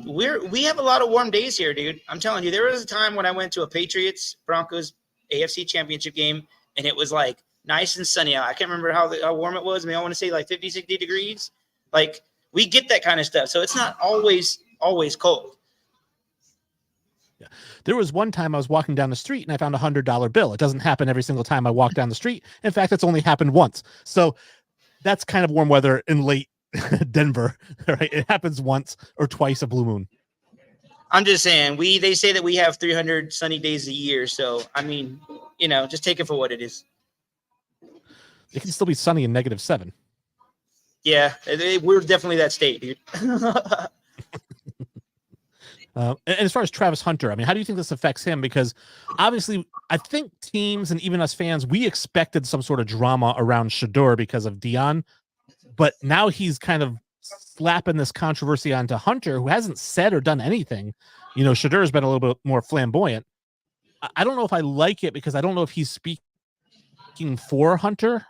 S2: we have a lot of warm days here, dude. I'm telling you, there was a time when I went to a Patriots Broncos AFC Championship game, and it was like nice and sunny out. I can't remember how warm it was. I mean, I want to say like 50, 60 degrees. Like, we get that kind of stuff. So it's not always cold.
S1: Yeah. There was one time I was walking down the street and I found $100 bill. It doesn't happen every single time I walk down the street. In fact, it's only happened once. So that's kind of warm weather in late Denver, right? It happens once or twice a blue moon.
S2: I'm just saying, they say that we have 300 sunny days a year. So, I mean, just take it for what it is.
S1: It can still be sunny in -7.
S2: Yeah, we're definitely that state, dude.
S1: And as far as Travis Hunter, I mean, how do you think this affects him? Because obviously, I think teams and even us fans, we expected some sort of drama around Shedeur because of Dion, but now he's kind of slapping this controversy onto Hunter, who hasn't said or done anything. Shedeur has been a little bit more flamboyant. I don't know if I like it because I don't know if he's speaking for Hunter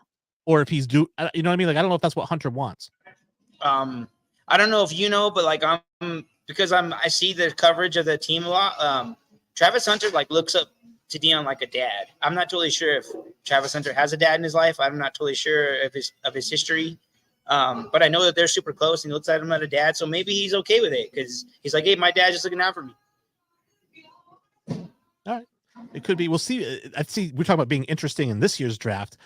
S1: or if he's you know what I mean? Like, I don't know if that's what Hunter wants.
S2: I don't know if but because I see the coverage of the team a lot. Travis Hunter looks up to Dion like a dad. I'm not totally sure if Travis Hunter has a dad in his life. I'm not totally sure of his history. But I know that they're super close and he looks at him as a dad. So maybe he's okay with it because he's like, hey, my dad's just looking out for me.
S1: All right. It could be. We'll see. We're talking about being interesting in this year's draft.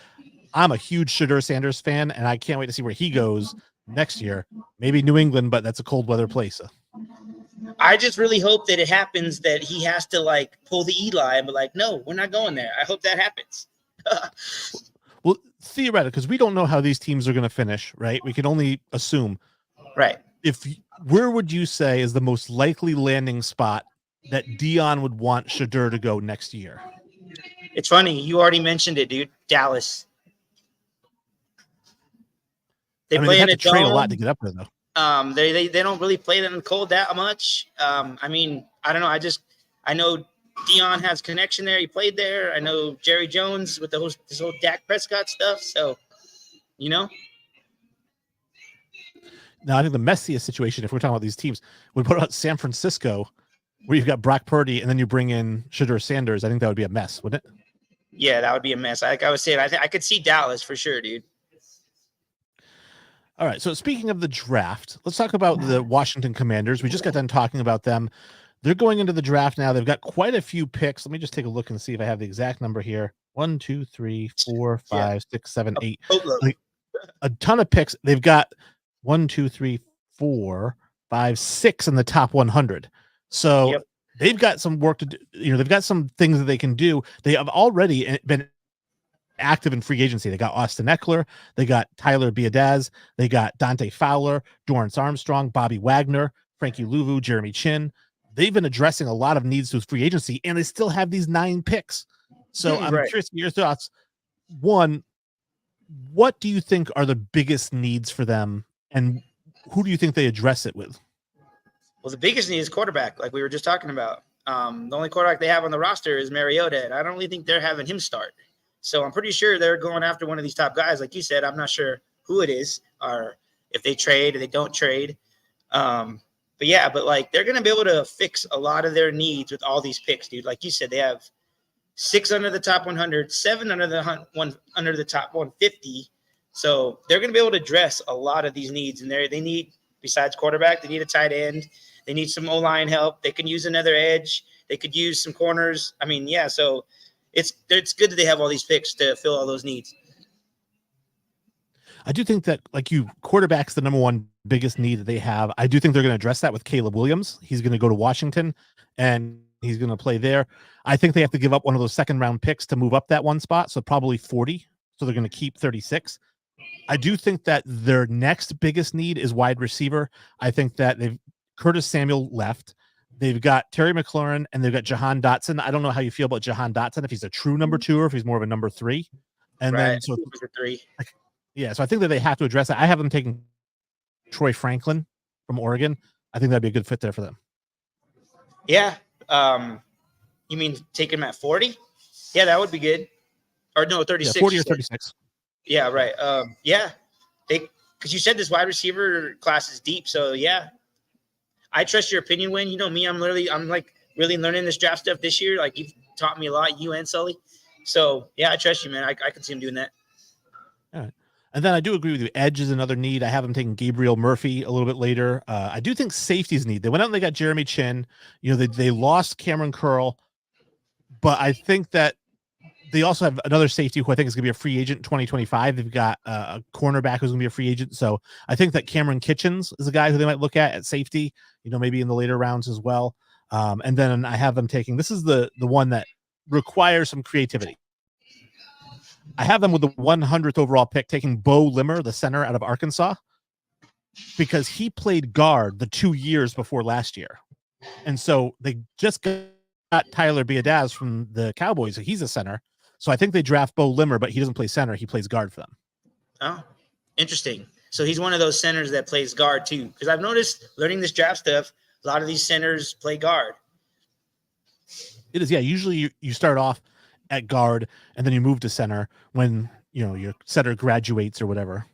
S1: I'm a huge Shedeur Sanders fan, and I can't wait to see where he goes next year. Maybe New England, but that's a cold weather place.
S2: I just really hope that it happens that he has to pull the Eli and be like, no, we're not going there. I hope that happens.
S1: Well, theoretically, because we don't know how these teams are going to finish, right? We can only assume.
S2: Right.
S1: Where would you say is the most likely landing spot that Dion would want Shedeur to go next year?
S2: It's funny. You already mentioned it, dude. Dallas. They play in a dome.
S1: Trade a lot to get up there, though.
S2: They don't really play them in the cold that much. I mean, I don't know. I know Dion has connection there. He played there. I know Jerry Jones with this whole Dak Prescott stuff. So,
S1: Now, I think the messiest situation, if we're talking about these teams, would put out San Francisco, where you've got Brock Purdy, and then you bring in Shedeur Sanders. I think that would be a mess, wouldn't it?
S2: Yeah, that would be a mess. Like I was saying, I could see Dallas for sure, dude.
S1: All right. So speaking of the draft, let's talk about the Washington Commanders. We just got done talking about them. They're going into the draft now. They've got quite a few picks. Let me just take a look and see if I have the exact number here. 1, 2, 3, 4, 5, 6, 7, 8. Like a ton of picks. They've got 1, 2, 3, 4, 5, 6 in the top 100. So they've got some work to do. They've got some things that they can do. They have already been active in free agency. They got Austin Eckler, they got Tyler Biadasz, they got Dante Fowler, Dorrance Armstrong, Bobby Wagner, Frankie Louvu, Jeremy Chin. They've been addressing a lot of needs through free agency, and they still have these 9 picks. So I'm curious your thoughts. One, what do you think are the biggest needs for them, and who do you think they address it with?
S2: Well, the biggest need is quarterback, like we were just talking about. The only quarterback they have on the roster is Mariota, and I don't really think they're having him start. So I'm pretty sure they're going after one of these top guys. Like you said, I'm not sure who it is or if they trade or they don't trade. But they're going to be able to fix a lot of their needs with all these picks, dude. Like you said, they have 6 under the top 100, 7 under the top 150. So they're going to be able to address a lot of these needs. And they need, besides quarterback, they need a tight end. They need some O-line help. They can use another edge. They could use some corners. I mean, yeah, so it's good that they have all these picks to fill all those needs.
S1: I do think that, quarterback's the number one biggest need that they have. I do think they're going to address that with Caleb Williams. He's going to go to Washington, and he's going to play there. I think they have to give up one of those second-round picks to move up that one spot, so probably 40. So they're going to keep 36. I do think that their next biggest need is wide receiver. I think that Curtis Samuel left. They've got Terry McLaurin and they've got Jahan Dotson. I don't know how you feel about Jahan Dotson, if he's a true number 2 or if he's more of a number 3. And
S2: Right.
S1: then so
S2: It was a 3.
S1: yeah, so I think that they have to address it. I have them taking Troy Franklin from Oregon. I think that'd be a good fit there for them.
S2: Yeah. You mean take him at 40? Yeah, that would be good. Or no, 36.
S1: Yeah, 40 or 36.
S2: Yeah, right. Yeah. Because you said this wide receiver class is deep, so yeah. I trust your opinion, Wayne. You know me, I'm like really learning this draft stuff this year. Like, you've taught me a lot, you and Sully. So yeah, I trust you, man. I can see him doing that.
S1: All right. And then I do agree with you. Edge is another need. I have them taking Gabriel Murphy a little bit later. I do think safeties need. They went out and they got Jeremy Chin. You know, they lost Cameron Curl, but I think that they also have another safety who I think is going to be a free agent in 2025. They've got a cornerback who's going to be a free agent. So I think that Cameron Kitchens is a guy who they might look at safety, you know, maybe in the later rounds as well. And then I have them taking, this is the one that requires some creativity. I have them with the 100th overall pick taking Bo Limmer, the center out of Arkansas, because he played guard the 2 years before last year. And so they just got Tyler Biadasz from the Cowboys. So he's a center. So I think they draft Bo Limmer, but he doesn't play center. He plays guard for them.
S2: Oh, interesting. So he's one of those centers that plays guard too. Because I've noticed learning this draft stuff, a lot of these centers play guard.
S1: It is, yeah. Usually you start off at guard and then you move to center when, you know, your center graduates or whatever.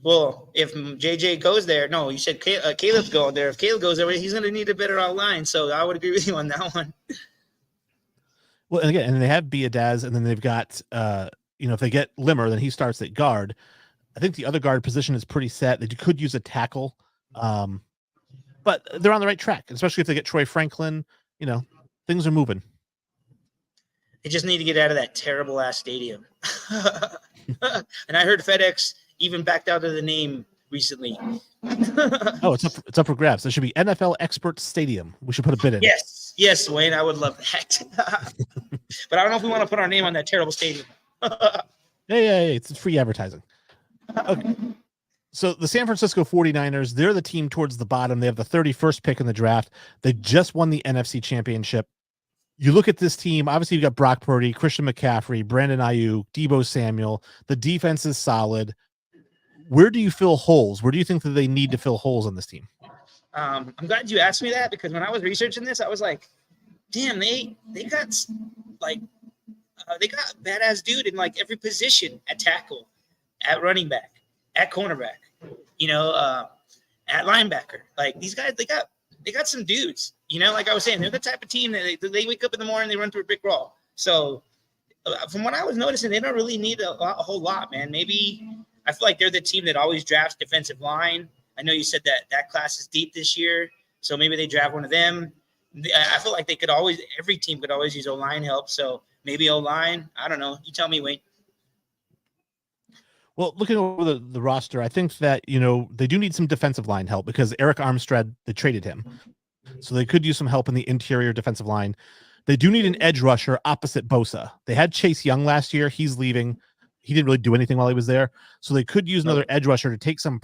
S2: Well, if JJ goes there, no, you said Caleb's going there. If Caleb goes there, he's going to need a better outline. So I would agree with you on that one.
S1: Well, and again, and they have Biadasz, and then they've got, you know, if they get Limmer, then he starts at guard. I think the other guard position is pretty set. They could use a tackle, but they're on the right track, especially if they get Troy Franklin. You know, things are moving.
S2: They just need to get out of that terrible ass stadium. And I heard FedEx even backed out of the name recently.
S1: Oh, it's up for grabs. There should be NFL Expert Stadium. We should put a bid in.
S2: Yes, Wayne, I would love that. But I don't know if we want to put our name on that terrible stadium.
S1: Yeah, it's free advertising. Okay. So the San Francisco 49ers, they're the team towards the bottom. They have the 31st pick in the draft. They just won the NFC Championship. You look at this team, obviously you've got Brock Purdy, Christian McCaffrey, Brandon Ayuk, Deebo Samuel. The defense is solid. Where do you fill holes? Where do you think that they need to fill holes on this team?
S2: I'm glad you asked me that, because when I was researching this, I was like, damn, they got like they got a badass dude in like every position, at tackle, at running back, at cornerback, you know, at linebacker. Like, these guys, they got some dudes, you know, like I was saying, they're the type of team that they wake up in the morning, they run through a brick wall. So from what I was noticing, they don't really need a whole lot, man. Maybe I feel like they're the team that always drafts defensive line. I know you said that class is deep this year, so maybe they draft one of them. I feel like every team could always use O-line help. So maybe O-line. I don't know. You tell me, Wayne.
S1: Well, looking over the roster, I think that, you know, they do need some defensive line help because Eric Armstead, they traded him. So they could use some help in the interior defensive line. They do need an edge rusher opposite Bosa. They had Chase Young last year. He's leaving. He didn't really do anything while he was there. So they could use another edge rusher to take some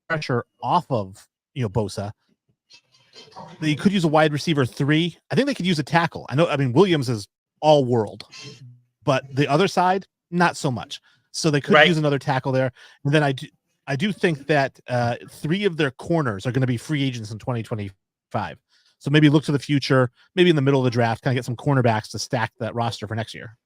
S1: pressure off of, you know, Bosa. They could use a wide receiver 3. I think they could use a tackle. I mean, Williams is all world, but the other side, not so much. So they could use another tackle there. And then I do think that 3 of their corners are going to be free agents in 2025. So maybe look to the future, maybe in the middle of the draft, kind of get some cornerbacks to stack that roster for next year.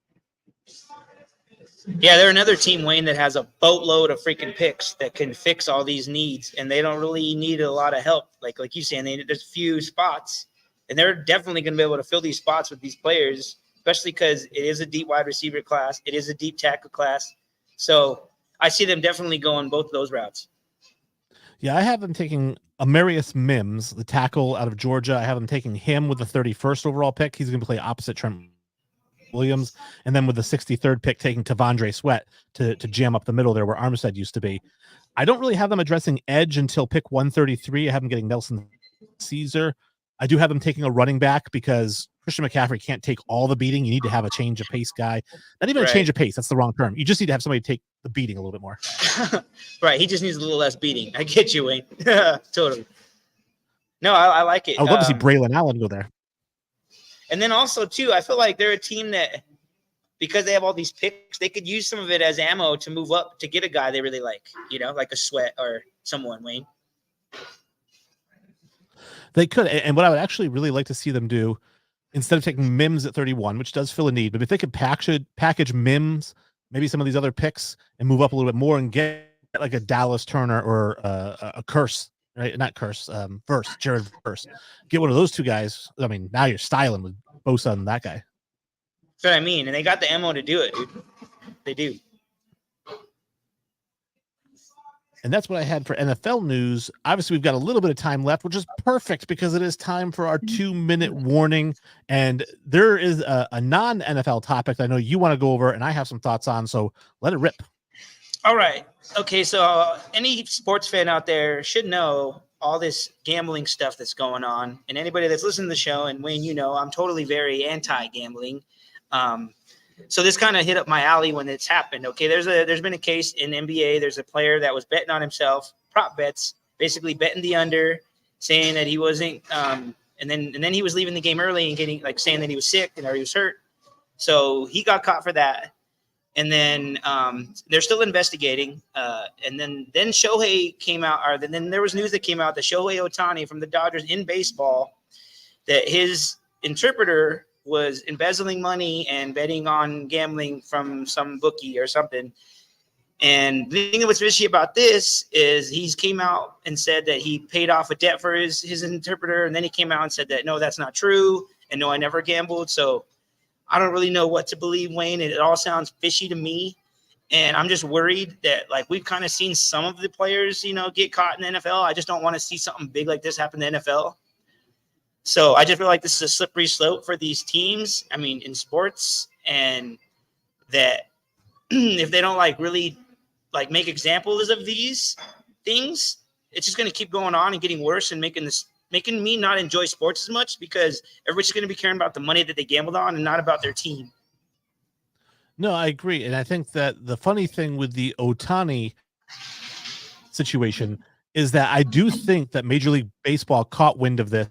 S2: Yeah, they're another team, Wayne, that has a boatload of freaking picks that can fix all these needs, and they don't really need a lot of help. Like you saying, there's a few spots, and they're definitely going to be able to fill these spots with these players, especially because it is a deep wide receiver class. It is a deep tackle class. So I see them definitely going both of those routes.
S1: Yeah, I have them taking Amarius Mims, the tackle out of Georgia. I have them taking him with the 31st overall pick. He's going to play opposite Trent Williams, and then with the 63rd pick taking Tavondre Sweat to jam up the middle there where Armstead used to be. I don't really have them addressing edge until pick 133. I have them getting Nelson Caesar. I do have them taking a running back because Christian McCaffrey can't take all the beating. You need to have a change of pace guy. Not even a
S2: Right.
S1: change of pace. That's the wrong term. You just need to have somebody take the beating a little bit more.
S2: Right. He just needs a little less beating. I get you, Wayne. Totally. No, I like it.
S1: I would love to see Braylon Allen go there.
S2: And then also, too, I feel like they're a team that, because they have all these picks, they could use some of it as ammo to move up to get a guy they really like, like a Sweat or someone, Wayne.
S1: They could. And what I would actually really like to see them do, instead of taking Mims at 31, which does fill a need, but if they could package Mims, maybe some of these other picks, and move up a little bit more and get like a Dallas Turner or a Curse, right? Not Curse, Jared Verse. Get one of those two guys. I mean, now you're styling with Bosa and that guy.
S2: That's what I mean. And they got the ammo to do it, dude. They do.
S1: And that's what I had for NFL news. Obviously, we've got a little bit of time left, which is perfect because it is time for our 2-minute warning. And there is a non-NFL topic that I know you want to go over, and I have some thoughts on. So let it rip.
S2: All right. Okay. So any sports fan out there should know all this gambling stuff that's going on. And anybody that's listening to the show, and Wayne, I'm totally very anti-gambling. So this kind of hit up my alley when it's happened. Okay, there's been a case in NBA. There's a player that was betting on himself, prop bets, basically betting the under, saying that he wasn't, and then he was leaving the game early and getting saying that he was sick or he was hurt. So he got caught for that. And then they're still investigating. And then Shohei came out, or then there was news that came out that Shohei Ohtani from the Dodgers in baseball, that his interpreter was embezzling money and betting on gambling from some bookie or something. And the thing that was fishy about this is he's came out and said that he paid off a debt for his interpreter. And then he came out and said that, no, that's not true. And no, I never gambled. So I don't really know what to believe, Wayne. It all sounds fishy to me. And I'm just worried that we've kind of seen some of the players, get caught in the NFL. I just don't want to see something big like this happen in the NFL. So I just feel like this is a slippery slope for these teams. I mean, in sports, and that if they don't really make examples of these things, it's just going to keep going on and getting worse and making me not enjoy sports as much because everybody's going to be caring about the money that they gambled on and not about their team.
S1: No, I agree. And I think that the funny thing with the Ohtani situation is that I do think that Major League Baseball caught wind of this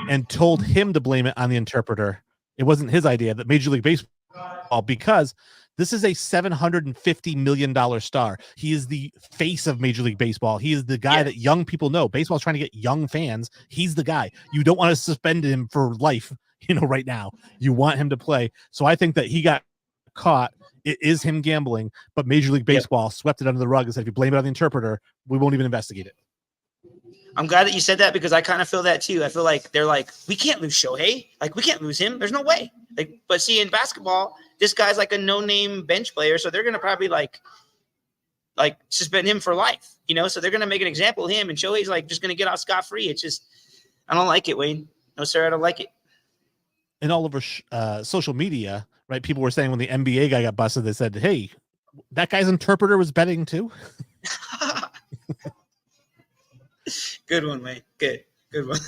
S1: and told him to blame it on the interpreter. It wasn't his idea, that Major League Baseball, because this is a $750 million star. He is the face of Major League Baseball. He is the guy that young people know. Baseball's trying to get young fans. He's the guy. You don't want to suspend him for life, right now. You want him to play. So I think that he got caught. It is him gambling, but Major League Baseball swept it under the rug and said, if you blame it on the interpreter, we won't even investigate it.
S2: I'm glad that you said that because I kind of feel that too. I feel like they're we can't lose Shohei. We can't lose him. There's no way. But see, in basketball, this guy's a no-name bench player, so they're gonna probably suspend him for life. So they're gonna make an example of him, and Shohei's just gonna get out scot-free. It's just, I don't like it, Wayne. No, sir, I don't like it.
S1: And all over social media, right? People were saying when the NBA guy got busted, they said, "Hey, that guy's interpreter was betting too."
S2: Good one, Wayne. Good one.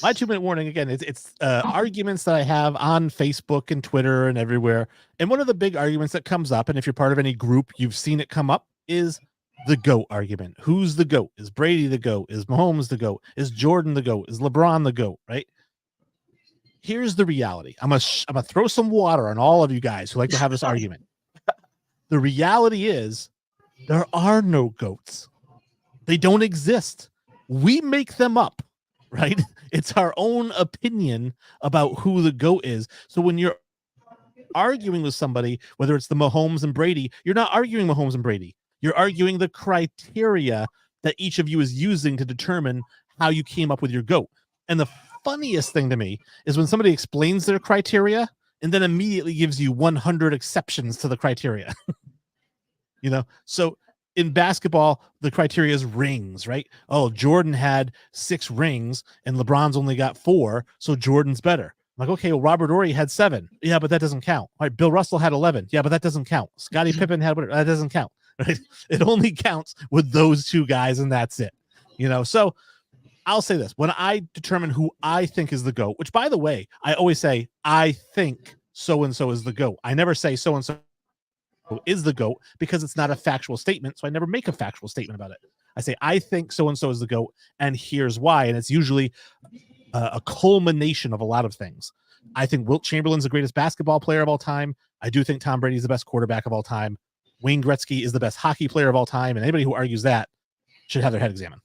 S1: My 2-minute warning again. It's arguments that I have on Facebook and Twitter and everywhere. And one of the big arguments that comes up, and if you're part of any group, you've seen it come up, is the GOAT argument. Who's the GOAT? Is Brady the GOAT? Is Mahomes the GOAT? Is Jordan the GOAT? Is LeBron the GOAT? Right? Here's the reality. I'm gonna throw some water on all of you guys who like to have this argument. The reality is there are no GOATs. They don't exist. We make them up, right? It's our own opinion about who the GOAT is. So when you're arguing with somebody, whether it's the Mahomes and Brady, you're not arguing Mahomes and Brady. You're arguing the criteria that each of you is using to determine how you came up with your GOAT. And the funniest thing to me is when somebody explains their criteria and then immediately gives you 100 exceptions to the criteria. So in basketball, the criteria is rings, right? Oh, Jordan had 6 rings and LeBron's only got 4, so Jordan's better. I'm like, okay, well, Robert Horry had 7. Yeah, but that doesn't count. All right, Bill Russell had 11. Yeah, but that doesn't count. Scottie Pippen had whatever. That doesn't count. Right? It only counts with those 2 guys, and that's it. So I'll say this. When I determine who I think is the GOAT, which, by the way, I always say, I think so-and-so is the GOAT. I never say so-and-so is the GOAT because it's not a factual statement, so I never make a factual statement about it. I say, I think so-and-so is the GOAT, and here's why. And it's usually a culmination of a lot of things. I think Wilt Chamberlain's the greatest basketball player of all time. I do think Tom Brady is the best quarterback of all time. Wayne Gretzky is the best hockey player of all time, and anybody who argues that should have their head examined.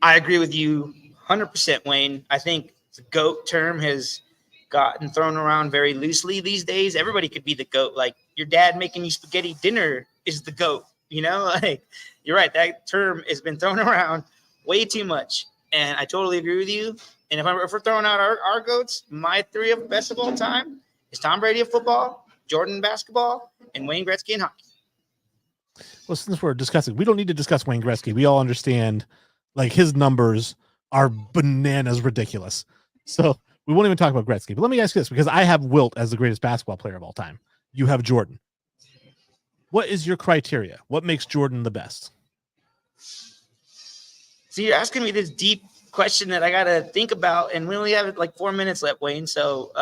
S2: I agree with you 100%, Wayne. I think the GOAT term has gotten thrown around very loosely these days. Everybody could be the GOAT. Like your dad making you spaghetti dinner is the GOAT. You know, like you're right. That term has been thrown around way too much. And I totally agree with you. And if we're throwing out our GOATs, my three of best of all time is Tom Brady of football, Jordan basketball, and Wayne Gretzky in hockey.
S1: Well, since we're discussing, we don't need to discuss Wayne Gretzky. We all understand, like, his numbers are bananas ridiculous. So we won't even talk about Gretzky. But let me ask you this, because I have Wilt as the greatest basketball player of all time. You have Jordan. What is your criteria? What makes Jordan the best?
S2: So you're asking me this deep question that I got to think about, and we only have like 4 minutes left, Wayne. So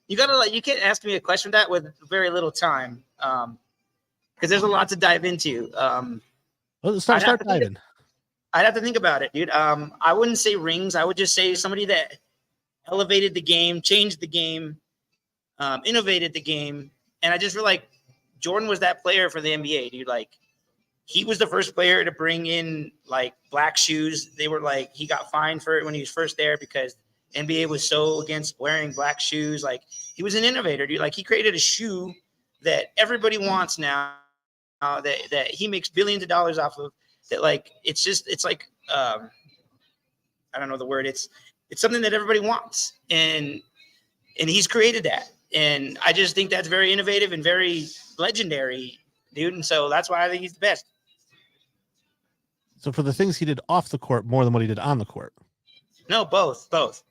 S2: you can't ask me a question that with very little time. Because there's a lot to dive into.
S1: Well, start diving.
S2: I'd have to think about it, dude. I wouldn't say rings. I would just say somebody that elevated the game, changed the game, innovated the game. And I just feel like Jordan was that player for the NBA, dude. Like, he was the first player to bring in, like, black shoes. They were like, he got fined for it when he was first there because NBA was so against wearing black shoes. Like, he was an innovator, dude. Like, he created a shoe that everybody wants now. That he makes billions of dollars off of, that like it's like I don't know the word, it's something that everybody wants, and he's created that, and I just think that's very innovative and very legendary, dude, and so that's why I think he's the best.
S1: So for the things he did off the court more than what he did on the court?
S2: No, both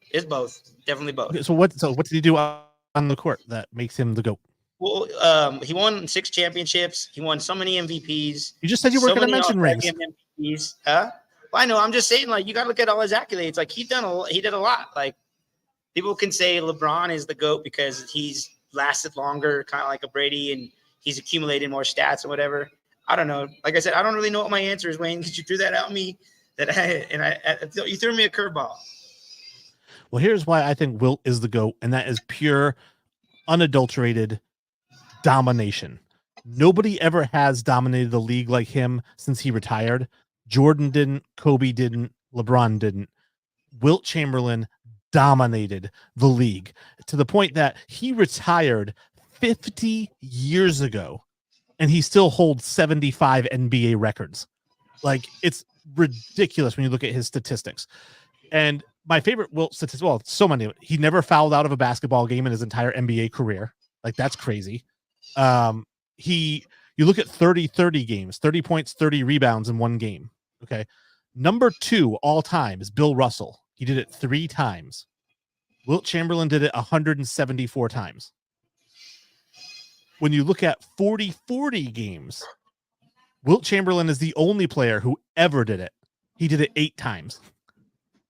S2: it's both, definitely both.
S1: Okay, so what did he do on the court that makes him the GOAT?
S2: Well, he won 6 championships. He won so many MVPs.
S1: You just said you weren't going to mention rings.
S2: MVPs. Huh? Well, I know. I'm just saying, like, you got to look at all his accolades. Like, he did a lot. Like, people can say LeBron is the GOAT because he's lasted longer, kind of like a Brady, and he's accumulated more stats or whatever. I don't know. Like I said, I don't really know what my answer is, Wayne, because you threw that at me. You threw me a curveball.
S1: Well, here's why I think Wilt is the GOAT, and that is pure, unadulterated domination. Nobody ever has dominated the league like him since he retired. Jordan didn't, Kobe didn't, LeBron didn't. Wilt Chamberlain dominated the league to the point that he retired 50 years ago and he still holds 75 NBA records. Like, it's ridiculous when you look at his statistics. And my favorite Wilt statistic, well, so many, he never fouled out of a basketball game in his entire NBA career. Like, that's crazy. You look at 30-30 games, 30 points, 30 rebounds in one game. Okay. Number 2 all time is Bill Russell. He did it 3 times. Wilt Chamberlain did it 174 times. When you look at 40-40 games, Wilt Chamberlain is the only player who ever did it. He did it 8 times.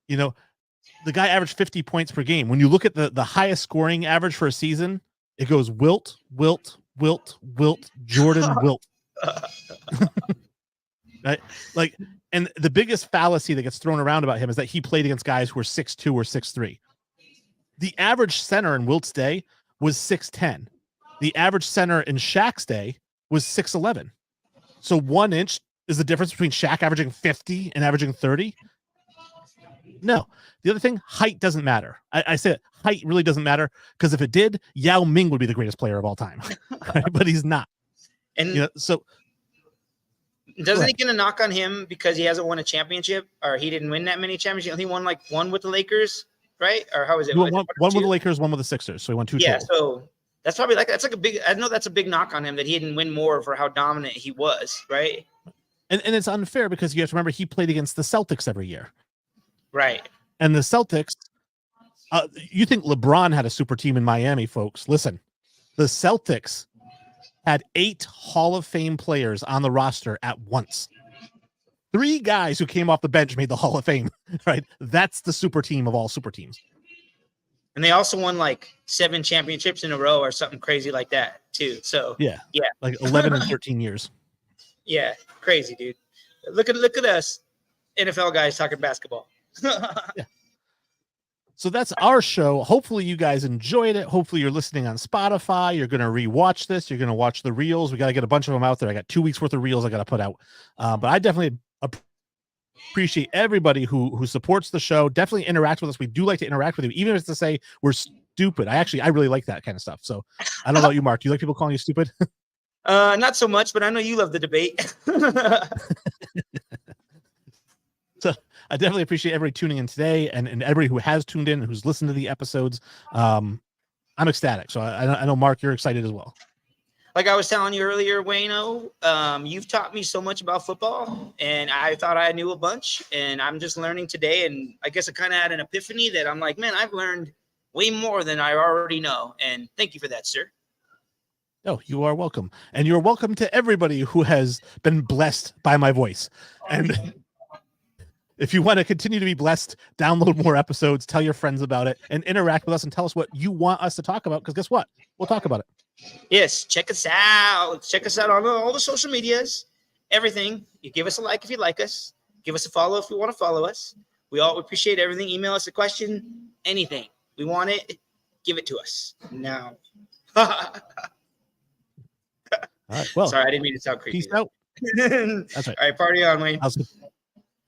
S1: You know, the guy averaged 50 points per game. When you look at the highest scoring average for a season, it goes Wilt, Jordan, Wilt. Right? Like, and the biggest fallacy that gets thrown around about him is that he played against guys who were 6'2" or 6'3". The average center in Wilt's day was 6'10". The average center in Shaq's day was 6'11". So 1 inch is the difference between Shaq averaging 50 and averaging 30. No. The other thing, height doesn't matter. I said height really doesn't matter, because if it did, Yao Ming would be the greatest player of all time. But he's not. And you know, so
S2: doesn't he get a knock on him because he hasn't won a championship, or he didn't win that many championships? He won like 1 with the Lakers, right? Or how is it?
S1: One with the Lakers, 1 with the Sixers. So he won 2 total.
S2: So that's probably that's like a big, I know that's a big knock on him that he didn't win more for how dominant he was, right?
S1: And it's unfair because you have to remember he played against the Celtics every year.
S2: Right.
S1: And the Celtics, you think LeBron had a super team in Miami, folks. Listen, the Celtics had 8 Hall of Fame players on the roster at once. 3 guys who came off the bench made the Hall of Fame, right? That's the super team of all super teams.
S2: And they also won like 7 championships in a row or something crazy like that too. So
S1: yeah, like 11 and 13 years.
S2: Yeah, crazy, dude. Look at us, NFL guys talking basketball.
S1: Yeah. So that's our show. Hopefully you guys enjoyed it. Hopefully you're listening on Spotify. You're going to rewatch this. You're going to watch the reels. We got to get a bunch of them out there. I got 2 weeks worth of reels I got to put out. But I definitely appreciate everybody who supports the show. Definitely interact with us. We do like to interact with you, even if it's to say we're stupid. I really like that kind of stuff. So I don't know about you, Mark. Do you like people calling you stupid?
S2: Not so much, but I know you love the debate.
S1: So I definitely appreciate everybody tuning in today and everybody who has tuned in and who's listened to the episodes. I'm ecstatic. So I know, Mark, you're excited as well.
S2: Like I was telling you earlier, Wayno, you've taught me so much about football, and I thought I knew a bunch, and I'm just learning today. And I guess I kind of had an epiphany that I'm like, man, I've learned way more than I already know. And thank you for that, sir.
S1: Oh, you are welcome. And you're welcome to everybody who has been blessed by my voice. And if you want to continue to be blessed, download more episodes, tell your friends about it, and interact with us and tell us what you want us to talk about. Because guess what? We'll talk about it.
S2: Yes, check us out. Check us out on all the social medias, everything. You give us a like if you like us. Give us a follow if you want to follow us. We all appreciate everything. Email us a question, anything. We want it. Give it to us now.
S1: All right, well,
S2: sorry, I didn't mean to sound creepy.
S1: Peace out. That's right.
S2: All right, party on, Wayne.